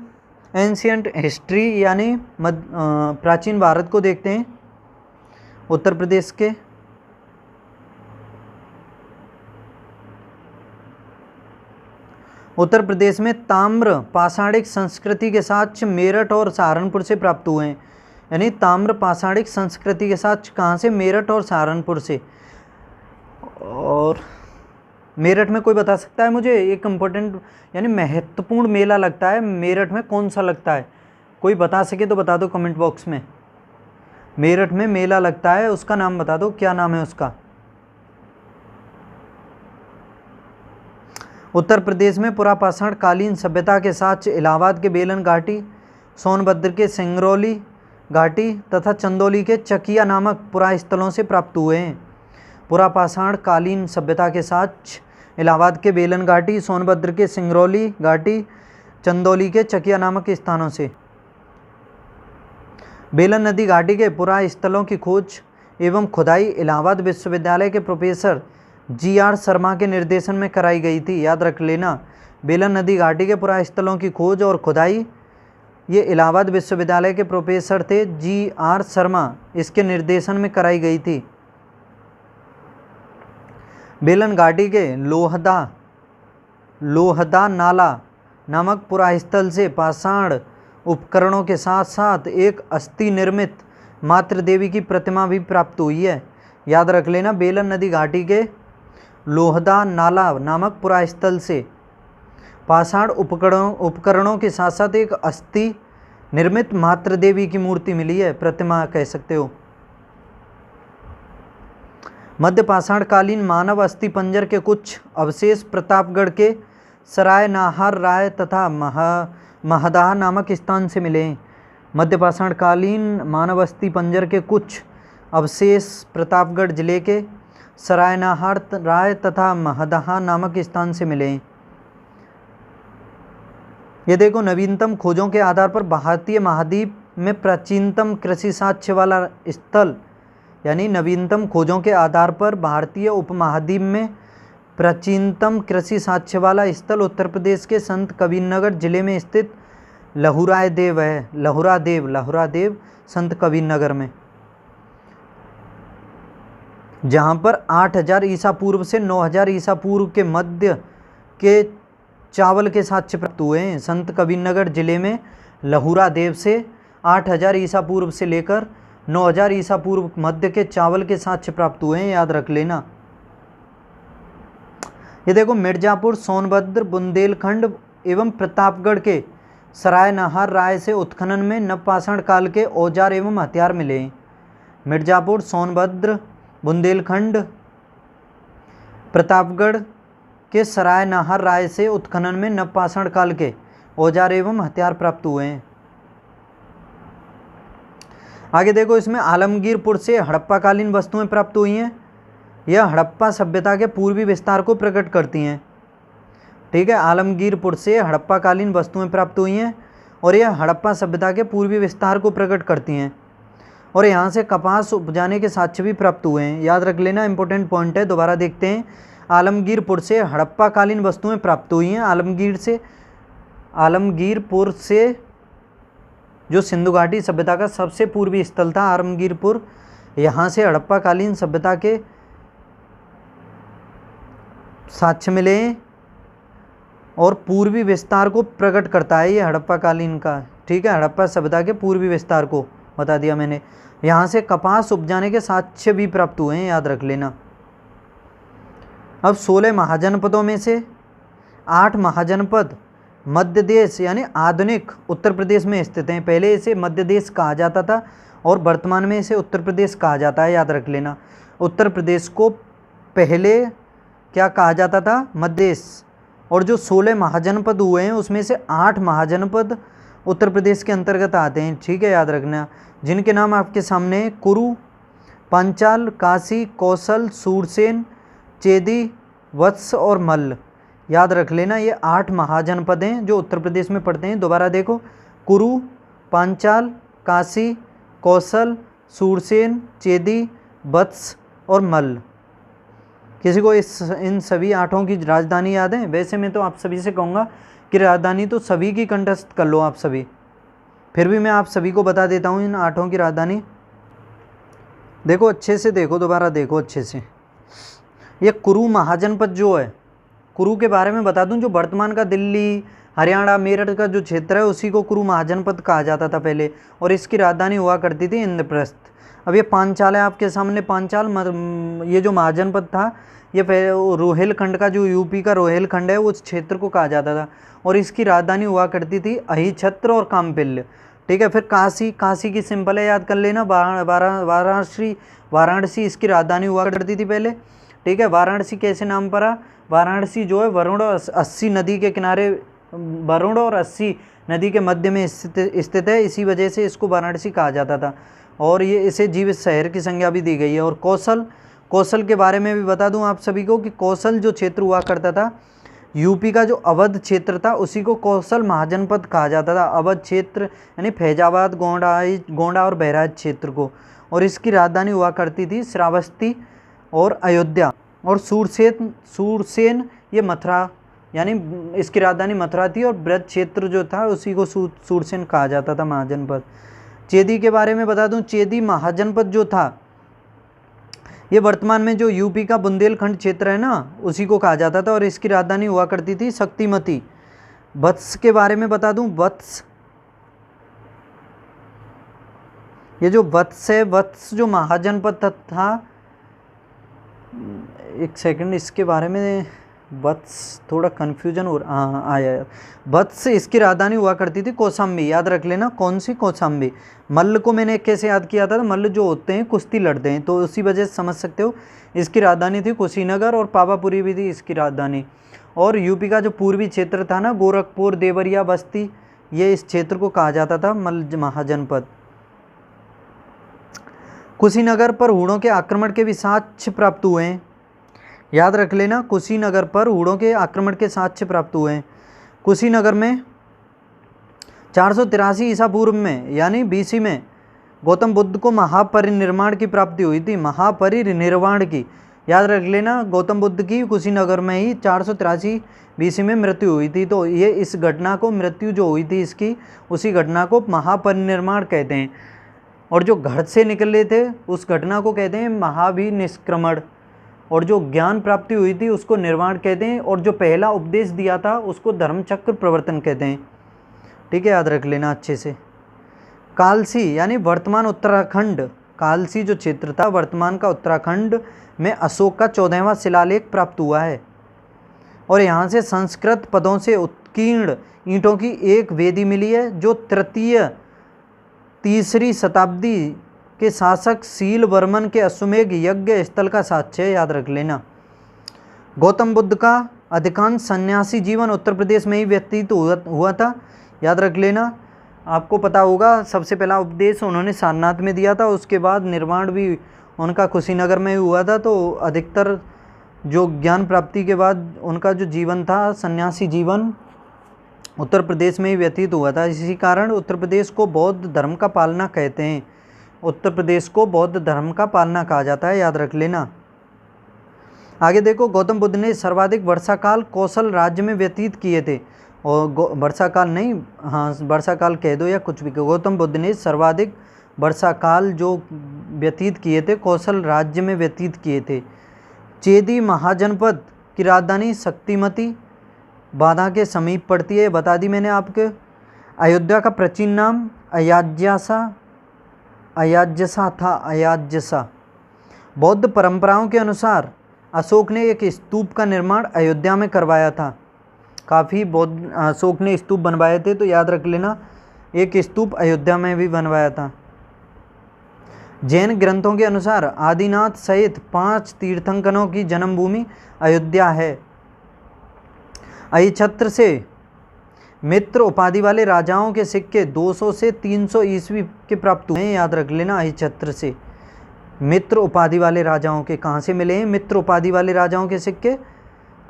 एंशियंट हिस्ट्री यानी प्राचीन भारत को देखते हैं उत्तर प्रदेश के। उत्तर प्रदेश में ताम्र पाषाणिक संस्कृति के साक्ष्य मेरठ और सहारनपुर से प्राप्त हुए हैं। यानी ताम्र पाषाणिक संस्कृति के साक्ष्य कहाँ से? मेरठ और सहारनपुर से। और मेरठ में कोई बता सकता है मुझे? एक इम्पोर्टेंट यानी महत्वपूर्ण मेला लगता है मेरठ में, कौन सा लगता है? कोई बता सके तो बता दो कमेंट बॉक्स में। मेरठ में मेला लगता है, उसका नाम बता दो, क्या नाम है उसका? उत्तर प्रदेश में पुरापाषाण कालीन सभ्यता के साक्ष्य इलाहाबाद के बेलन घाटी, सोनभद्र के सिंगरौली घाटी तथा चंदौली के चकिया नामक पुरास्थलों से प्राप्त हुए हैं। पुरापाषाण कालीन सभ्यता के साक्ष्य इलाहाबाद के बेलन घाटी, सोनभद्र के सिंगरौली घाटी, चंदौली के चकिया नामक स्थानों से। बेलन नदी घाटी के पुरास्थलों की खोज एवं खुदाई इलाहाबाद विश्वविद्यालय के प्रोफेसर GR शर्मा के निर्देशन में कराई गई थी। याद रख लेना, बेलन नदी घाटी के पुरास्थलों की खोज और खुदाई ये इलाहाबाद विश्वविद्यालय के प्रोफेसर थे GR शर्मा, इसके निर्देशन में कराई गई थी। बेलन घाटी के लोहदा नाला नामक पुरास्थल से पाषाण उपकरणों के साथ साथ एक अस्थि निर्मित मातृ देवी की प्रतिमा भी प्राप्त हुई है। याद रख लेना, बेलन नदी घाटी के लोहदा नाला नामक पुरास्थल से पाषाण उपकरणों के साथ साथ एक अस्थि निर्मित मातृ देवी की मूर्ति मिली है, प्रतिमा कह सकते हो। मध्य पाषाणकालीन मानव अस्थि पंजर के कुछ अवशेष प्रतापगढ़ के सराय नाहर राय तथा महदाह नामक स्थान से मिले हैं। मध्य पाषाणकालीन मानव अस्थि पंजर के कुछ अवशेष प्रतापगढ़ जिले के सरायनाहर राय तथा महदाह नामक स्थान से मिले हैं। ये देखो, नवीनतम खोजों के आधार पर भारतीय महाद्वीप में प्राचीनतम कृषि साक्ष्य वाला स्थल, यानी नवीनतम खोजों के आधार पर भारतीय उपमहाद्वीप में प्राचीनतम कृषि साक्ष्य वाला स्थल उत्तर प्रदेश के संत कबीरनगर जिले में स्थित लहुरा देव है। लहुरा देव संत कबीरनगर में, जहाँ पर 8000 ईसा पूर्व से 9000 ईसा पूर्व के मध्य के चावल के साक्ष्य प्राप्त हुए हैं। संत कबीरनगर जिले में लहुरा देव से 8000 ईसा पूर्व से लेकर 9000 ईसा पूर्व मध्य के चावल के साक्ष्य प्राप्त हुए हैं, याद रख लेना। ये देखो मिर्जापुर, सोनभद्र, बुंदेलखंड एवं प्रतापगढ़ के सराय नाहर राय से उत्खनन में नवपाषाण काल के औजार एवं हथियार मिले हैं। मिर्जापुर, सोनभद्र, बुंदेलखंड, प्रतापगढ़ के सराय नाहर राय से उत्खनन में नवपाषाण काल के औजार एवं हथियार प्राप्त हुए हैं। आगे देखो, इसमें आलमगीरपुर से हड़प्पाकालीन वस्तुएं प्राप्त हुई हैं। यह हड़प्पा सभ्यता के पूर्वी विस्तार को प्रकट करती हैं। ठीक है, आलमगीरपुर से हड़प्पाकालीन वस्तुएं प्राप्त हुई हैं और यह हड़प्पा सभ्यता के पूर्वी विस्तार को प्रकट करती हैं। और यहाँ से कपास उपजाने के साक्ष्य भी प्राप्त हुए हैं, याद रख लेना, इंपॉर्टेंट पॉइंट है। दोबारा देखते हैं, आलमगीरपुर से हड़प्पाकालीन वस्तुएं प्राप्त हुई हैं। आलमगीरपुर से जो सिंधु घाटी सभ्यता का सबसे पूर्वी स्थल था आलमगीरपुर, यहाँ से हड़प्पाकालीन सभ्यता के साक्ष्य मिले और पूर्वी विस्तार को प्रकट करता है ये हड़प्पाकालीन का। ठीक है, हड़प्पा सभ्यता के पूर्वी विस्तार को बता दिया मैंने। यहाँ से कपास उपजाने के साक्ष्य भी प्राप्त हुए हैं, याद रख लेना। अब 16 महाजनपदों में से 8 महाजनपद मध्य देश यानी आधुनिक उत्तर प्रदेश में स्थित हैं। पहले इसे मध्य देश कहा जाता था और वर्तमान में इसे उत्तर प्रदेश कहा जाता है, याद रख लेना। उत्तर प्रदेश को पहले क्या कहा जाता था? मध्य देश। और जो 16 महाजनपद हुए हैं उसमें से 8 महाजनपद उत्तर प्रदेश के अंतर्गत आते हैं। ठीक है, याद रखना, जिनके नाम आपके सामने हैं, कुरु, पांचाल, काशी, कौशल, सूरसेन, चेदी, वत्स और मल्ल। याद रख लेना, ये 8 महाजनपद हैं जो उत्तर प्रदेश में पड़ते हैं। दोबारा देखो, कुरु, पांचाल, काशी, कौशल, सूरसेन, चेदी, वत्स और मल्ल। किसी को इन सभी 8 की राजधानी याद है? वैसे मैं तो आप सभी से कहूँगा कि राजधानी तो सभी की कंठस्थ कर लो आप सभी, फिर भी मैं आप सभी को बता देता हूँ इन 8 की राजधानी। देखो अच्छे से, देखो दोबारा देखो अच्छे से। ये कुरु महाजनपद जो है, कुरु के बारे में बता दूं, जो वर्तमान का दिल्ली, हरियाणा, मेरठ का जो क्षेत्र है उसी को कुरु महाजनपद कहा जाता था पहले, और इसकी राजधानी हुआ करती थी इंद्रप्रस्थ। अब ये पांचाल है आपके सामने, पांचाल ये जो महाजनपद था ये रोहेलखंड का, जो यूपी का रोहेलखंड है उस क्षेत्र को कहा जाता था, और इसकी राजधानी हुआ करती थी अहिछत्र और कामपिल्य। ठीक है, फिर काशी, काशी की सिंपल है, याद कर लेना। वाराणसी इसकी राजधानी हुआ करती थी पहले। ठीक है, वाराणसी कैसे नाम पड़ा? वाराणसी जो है वरुण और अस्सी नदी के किनारे, वरुण और अस्सी नदी के मध्य में स्थित है, इसी वजह से इसको वाराणसी कहा जाता था, और ये इसे जीवित शहर की संज्ञा भी दी गई है। और कौशल, कौशल के बारे में भी बता दूं आप सभी को कि कौशल जो क्षेत्र हुआ करता था, यूपी का जो अवध क्षेत्र था उसी को कौशल महाजनपद कहा जाता था। अवध क्षेत्र यानी फैजाबाद, गोंडा और बहराइच क्षेत्र को, और इसकी राजधानी हुआ करती थी श्रावस्ती और अयोध्या। और सूरसेन ये मथुरा, यानी इसकी राजधानी मथुरा थी, और ब्रज क्षेत्र जो था उसी को सूरसेन कहा जाता था महाजनपद। चेदी के बारे में बता दूं, चेदी महाजनपद जो था ये वर्तमान में जो यूपी का बुंदेलखंड क्षेत्र है ना उसी को कहा जाता था, और इसकी राजधानी हुआ करती थी शक्तिमती। वत्स के बारे में बता दूं, वत्स, ये जो वत्स है, वत्स जो महाजनपद था, एक सेकंड इसके बारे में, वत्स थोड़ा कन्फ्यूजन हो आया। वत्स इसकी राजधानी हुआ करती थी कौशाम्बी, याद रख लेना। कौन सी? कौशाम्बी। मल्ल को मैंने कैसे याद किया था? मल्ल जो होते हैं कुश्ती लड़ते हैं, तो उसी वजह से समझ सकते हो। इसकी राजधानी थी कुशीनगर, और पावापुरी भी थी इसकी राजधानी। और यूपी का जो पूर्वी क्षेत्र था ना, गोरखपुर, देवरिया, बस्ती, ये इस क्षेत्र को कहा जाता था मल्ल महाजनपद। कुशीनगर पर हूणों के आक्रमण के भी साक्ष्य प्राप्त हुए हैं, याद रख लेना। कुशीनगर पर हूणों के आक्रमण के साक्ष्य प्राप्त हुए हैं। कुशीनगर में 483 ईसा पूर्व में यानी बीसी में गौतम बुद्ध को महापरिनिर्वाण की प्राप्ति हुई थी, महापरिनिर्वाण की, याद रख लेना। गौतम बुद्ध की कुशीनगर में ही 483 बीसी में मृत्यु हुई थी, तो ये इस घटना को, मृत्यु जो हुई थी इसकी, उसी घटना को महापरिनिर्वाण कहते हैं। और जो घर से निकले थे उस घटना को कहते हैं महाभिनिष्क्रमण, और जो ज्ञान प्राप्ति हुई थी उसको निर्वाण कहते हैं, और जो पहला उपदेश दिया था उसको धर्मचक्र प्रवर्तन कहते हैं। ठीक है, याद रख लेना अच्छे से। कालसी यानी वर्तमान उत्तराखंड, कालसी जो क्षेत्र था वर्तमान का उत्तराखंड में अशोक का 14वां शिलालेख प्राप्त हुआ है। और यहाँ से संस्कृत पदों से उत्कीर्ण ईंटों की एक वेदी मिली है जो तीसरी शताब्दी के शासक शील वर्मन के अश्वमेध यज्ञ स्थल का साक्ष्य है, याद रख लेना। गौतम बुद्ध का अधिकांश सन्यासी जीवन उत्तर प्रदेश में ही व्यतीत हुआ था, याद रख लेना। आपको पता होगा सबसे पहला उपदेश उन्होंने सारनाथ में दिया था, उसके बाद निर्वाण भी उनका कुशीनगर में हुआ था। तो अधिकतर जो ज्ञान प्राप्ति के बाद उनका जो जीवन था सन्यासी जीवन उत्तर प्रदेश में ही व्यतीत हुआ था। इसी कारण उत्तर प्रदेश को बौद्ध धर्म का पालना कहते हैं, उत्तर प्रदेश को बौद्ध धर्म का पालना कहा जाता है, याद रख लेना। आगे देखो, गौतम बुद्ध ने सर्वाधिक वर्षा काल कौशल राज्य में व्यतीत किए थे। और वर्षा काल नहीं, हाँ वर्षा काल कह दो या कुछ भी। गौतम बुद्ध ने सर्वाधिक वर्षा काल जो व्यतीत किए थे कौशल राज्य में व्यतीत किए थे। चेदी महाजनपद की राजधानी शक्तिमती बाधा के समीप पड़ती है, बता दी मैंने आपके। अयोध्या का प्राचीन नाम अयाज्यसा था, अयाज्यसा। बौद्ध परंपराओं के अनुसार अशोक ने एक स्तूप का निर्माण अयोध्या में करवाया था। काफ़ी बौद्ध अशोक ने स्तूप बनवाए थे, तो याद रख लेना एक स्तूप अयोध्या में भी बनवाया था। जैन ग्रंथों के अनुसार आदिनाथ सहित 5 तीर्थंकरों की जन्मभूमि अयोध्या है। अहिछत्र से मित्र उपाधि वाले राजाओं के सिक्के 200 से 300 ईस्वी के प्राप्त हुए हैं, याद रख लेना। अहिछत्र से मित्र उपाधि वाले राजाओं के कहाँ से मिले हैं? मित्र उपाधि वाले राजाओं के सिक्के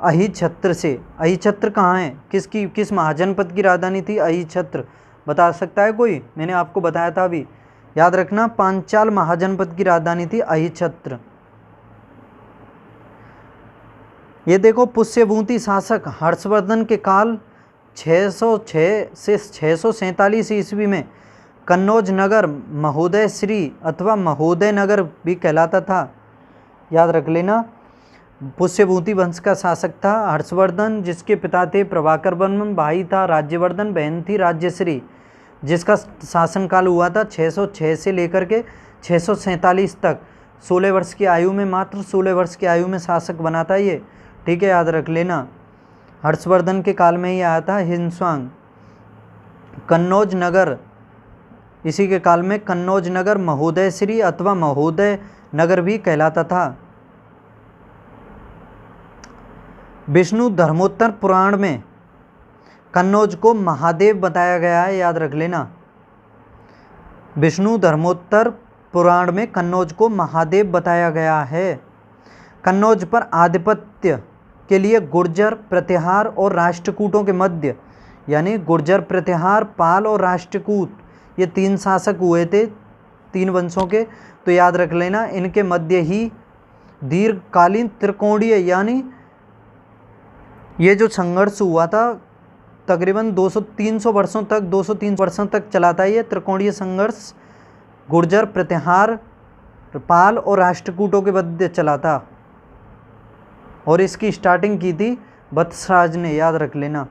अहिछत्र से। अहिछत्र कहाँ है? किस महाजनपद की राजधानी थी अहिछत्र? बता सकता है कोई? मैंने आपको बताया था अभी, याद रखना। पांचाल महाजनपद की राजधानी थी अहिछत्र। ये देखो, पुष्यभूति शासक हर्षवर्धन के काल 606 से 647 ईस्वी में कन्नौज नगर महोदय श्री अथवा महोदय नगर भी कहलाता था, याद रख लेना। पुष्यभूति वंश का शासक था हर्षवर्धन, जिसके पिता थे प्रभाकर वर्मन, भाई था राज्यवर्धन, बहन थी राज्यश्री, जिसका शासनकाल हुआ था 606 से लेकर के 647 तक। 16 वर्ष की आयु में, मात्र 16 वर्ष की आयु में शासक बना था ये, ठीक है, याद रख लेना। हर्षवर्धन के काल में ही आया था हिंसवांग। कन्नौज नगर, इसी के काल में कन्नौज नगर महोदय श्री अथवा महोदय नगर भी कहलाता था। विष्णु धर्मोत्तर पुराण में कन्नौज को महादेव बताया गया है, याद रख लेना। विष्णु धर्मोत्तर पुराण में कन्नौज को महादेव बताया गया है। कन्नौज पर आधिपत्य के लिए गुर्जर, प्रतिहार और राष्ट्रकूटों के मध्य, यानी गुर्जर, प्रतिहार, पाल और राष्ट्रकूट, ये 3 शासक हुए थे 3 वंशों के, तो याद रख लेना। इनके मध्य ही दीर्घकालीन त्रिकोणीय, यानी ये जो संघर्ष हुआ था तकरीबन 200-300 वर्षों तक, 203 वर्षों तक चला था ये त्रिकोणीय संघर्ष। गुर्जर, प्रतिहार, पाल और राष्ट्रकूटों के मध्य चला था, और इसकी स्टार्टिंग की थी वत्सराज ने, याद रख लेना।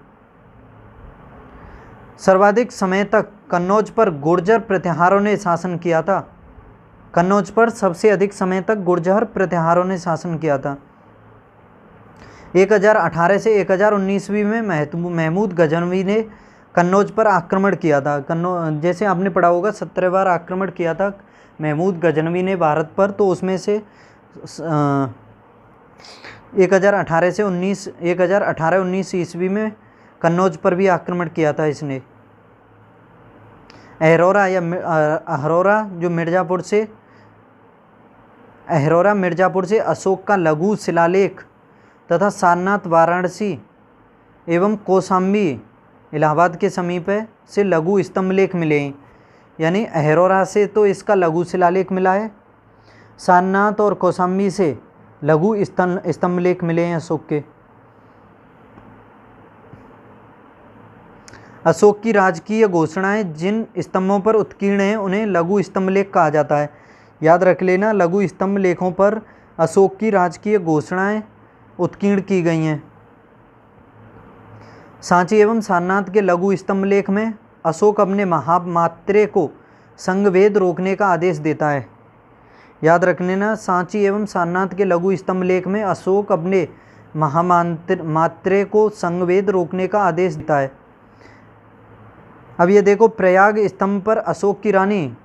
सर्वाधिक समय तक कन्नौज पर गुर्जर प्रतिहारों ने शासन किया था। कन्नौज पर सबसे अधिक समय तक गुर्जर प्रतिहारों ने शासन किया था। 1018 से 1019 ईस्वी में महमूद गजनवी ने कन्नौज पर आक्रमण किया था। जैसे आपने पढ़ा होगा 17 बार आक्रमण किया था महमूद गजनवी ने भारत पर, तो उसमें से 1018-19 ईस्वी में कन्नौज पर भी आक्रमण किया था इसने। अहरोरा मिर्जापुर से अशोक का लघु शिलालेख तथा सारनाथ, वाराणसी एवं कौशाम्बी इलाहाबाद के समीप है से लघु स्तंभलेख मिले हैं। यानी अहरोरा से तो इसका लघु शिलालेख मिला है, सारनाथ और कौशाम्बी से लघु स्तंभलेख मिले हैं अशोक के। अशोक की राजकीय घोषणाएं जिन स्तंभों पर उत्कीर्ण हैं उन्हें लघु स्तंभलेख कहा जाता है, याद रख लेना। लघु स्तंभलेखों पर अशोक की राजकीय घोषणाएं उत्कीर्ण की गई हैं। सांची एवं सारनाथ के लघु स्तंभलेख में अशोक अपने महामात्रे को संगवेद रोकने का आदेश देता है। याद रखने ना, सांची एवं सारनाथ के लघु स्तंभ लेख में अशोक अपने महामात्रे को संगवेद रोकने का आदेश देता है। अब ये देखो, प्रयाग स्तंभ पर अशोक की रानी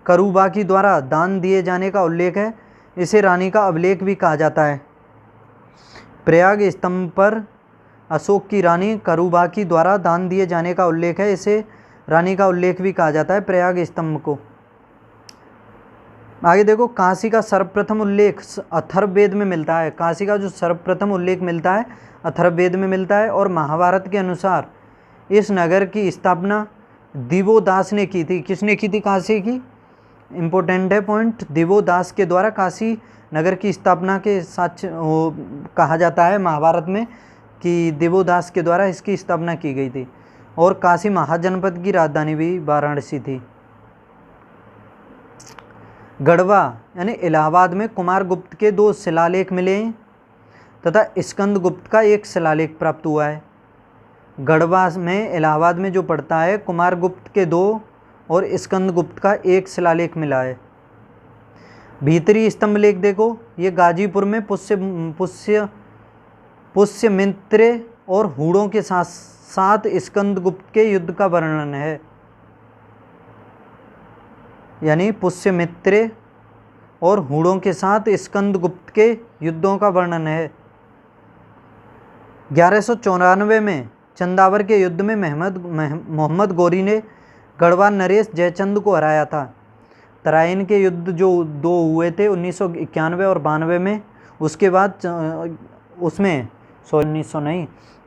करूबाकी द्वारा दान दिए जाने का उल्लेख है। इसे रानी का अभिलेख भी कहा जाता है। प्रयाग स्तंभ पर अशोक की रानी करूबाकी द्वारा दान दिए जाने का उल्लेख है। इसे रानी का उल्लेख भी कहा जाता है प्रयाग स्तंभ को। आगे देखो, काशी का सर्वप्रथम उल्लेख अथर्ववेद में मिलता है। काशी का जो सर्वप्रथम उल्लेख मिलता है अथर्ववेद में मिलता है। और महाभारत के अनुसार इस नगर की स्थापना दिवोदास ने की थी। किसने की थी काशी की? इम्पोर्टेंट है पॉइंट। दिवोदास के द्वारा काशी नगर की स्थापना के साथ कहा जाता है महाभारत में कि दिवोदास के द्वारा इसकी स्थापना की गई थी। और काशी महाजनपद की राजधानी भी वाराणसी थी। गढ़वा यानी इलाहाबाद में कुमारगुप्त के 2 शिलालेख मिले हैं तथा स्कंदगुप्त का 1 शिलालेख प्राप्त हुआ है। गढ़वा में इलाहाबाद में जो पड़ता है, कुमारगुप्त के 2 और स्कंदगुप्त का 1 शिलालेख मिला है। भीतरी स्तंभ लेख देखो, ये गाजीपुर में पुष्यमित्र और हूणों के साथ साथ स्कंदगुप्त के युद्ध का वर्णन है। यानी पुष्यमित्र और हूणों के साथ स्कंदगुप्त के युद्धों का वर्णन है। 1194 में चंदावर के युद्ध में मोहम्मद गौरी ने गढ़वाल नरेश जयचंद को हराया था। तराइन के युद्ध जो 2 हुए थे 1991 और 92 में, उसके बाद उसमें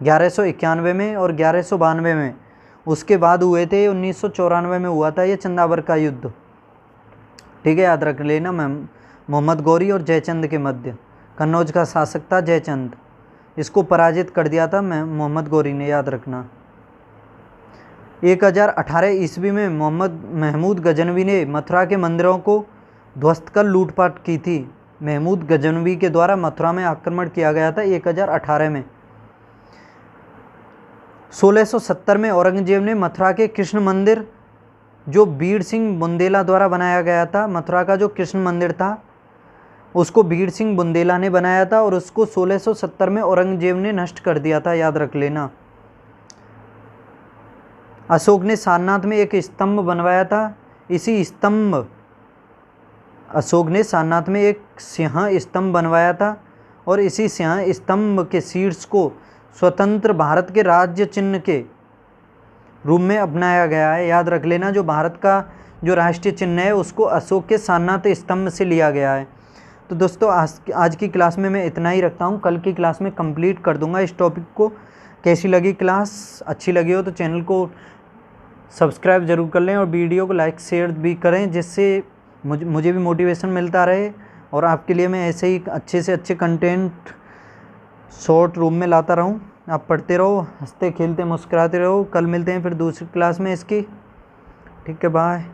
1191 में और 1192 में, उसके बाद हुए थे 1994 में हुआ था ये चंदावर का युद्ध। ठीक है, याद रख लेना। मोहम्मद गौरी और जयचंद के मध्य कन्नौज का शासक था जयचंद, इसको पराजित कर दिया था मोहम्मद गौरी ने, याद रखना। 1018 ईस्वी में मोहम्मद महमूद गजनवी ने मथुरा के मंदिरों को ध्वस्त कर लूटपाट की थी। महमूद गजनवी के द्वारा मथुरा में आक्रमण किया गया था 1018 में। 1670 में औरंगजेब ने मथुरा के कृष्ण मंदिर, जो बीर सिंह बुंदेला द्वारा बनाया गया था, मथुरा का जो कृष्ण मंदिर था उसको बीर सिंह बुंदेला ने बनाया था और उसको 1670 में औरंगजेब ने नष्ट कर दिया था, याद रख लेना। अशोक ने सारनाथ में एक स्तंभ बनवाया था। अशोक ने सारनाथ में एक सिंह स्तंभ बनवाया था और इसी सिंह स्तंभ के शीर्ष को स्वतंत्र भारत के राज्य चिन्ह के रूप में अपनाया गया है। याद रख लेना, जो भारत का जो राष्ट्रीय चिन्ह है उसको अशोक के सारनाथ स्तंभ से लिया गया है। तो दोस्तों आज की क्लास में मैं इतना ही रखता हूँ। कल की क्लास में कंप्लीट कर दूंगा इस टॉपिक को। कैसी लगी क्लास? अच्छी लगी हो तो चैनल को सब्सक्राइब जरूर कर लें और वीडियो को लाइक शेयर भी करें, जिससे मुझे भी मोटिवेशन मिलता रहे और आपके लिए मैं ऐसे ही अच्छे से अच्छे कंटेंट शॉर्ट रूम में लाता रहूँ। आप पढ़ते रहो, हंसते खेलते मुस्कुराते रहो। कल मिलते हैं फिर दूसरी क्लास में इसकी। ठीक है, बाय।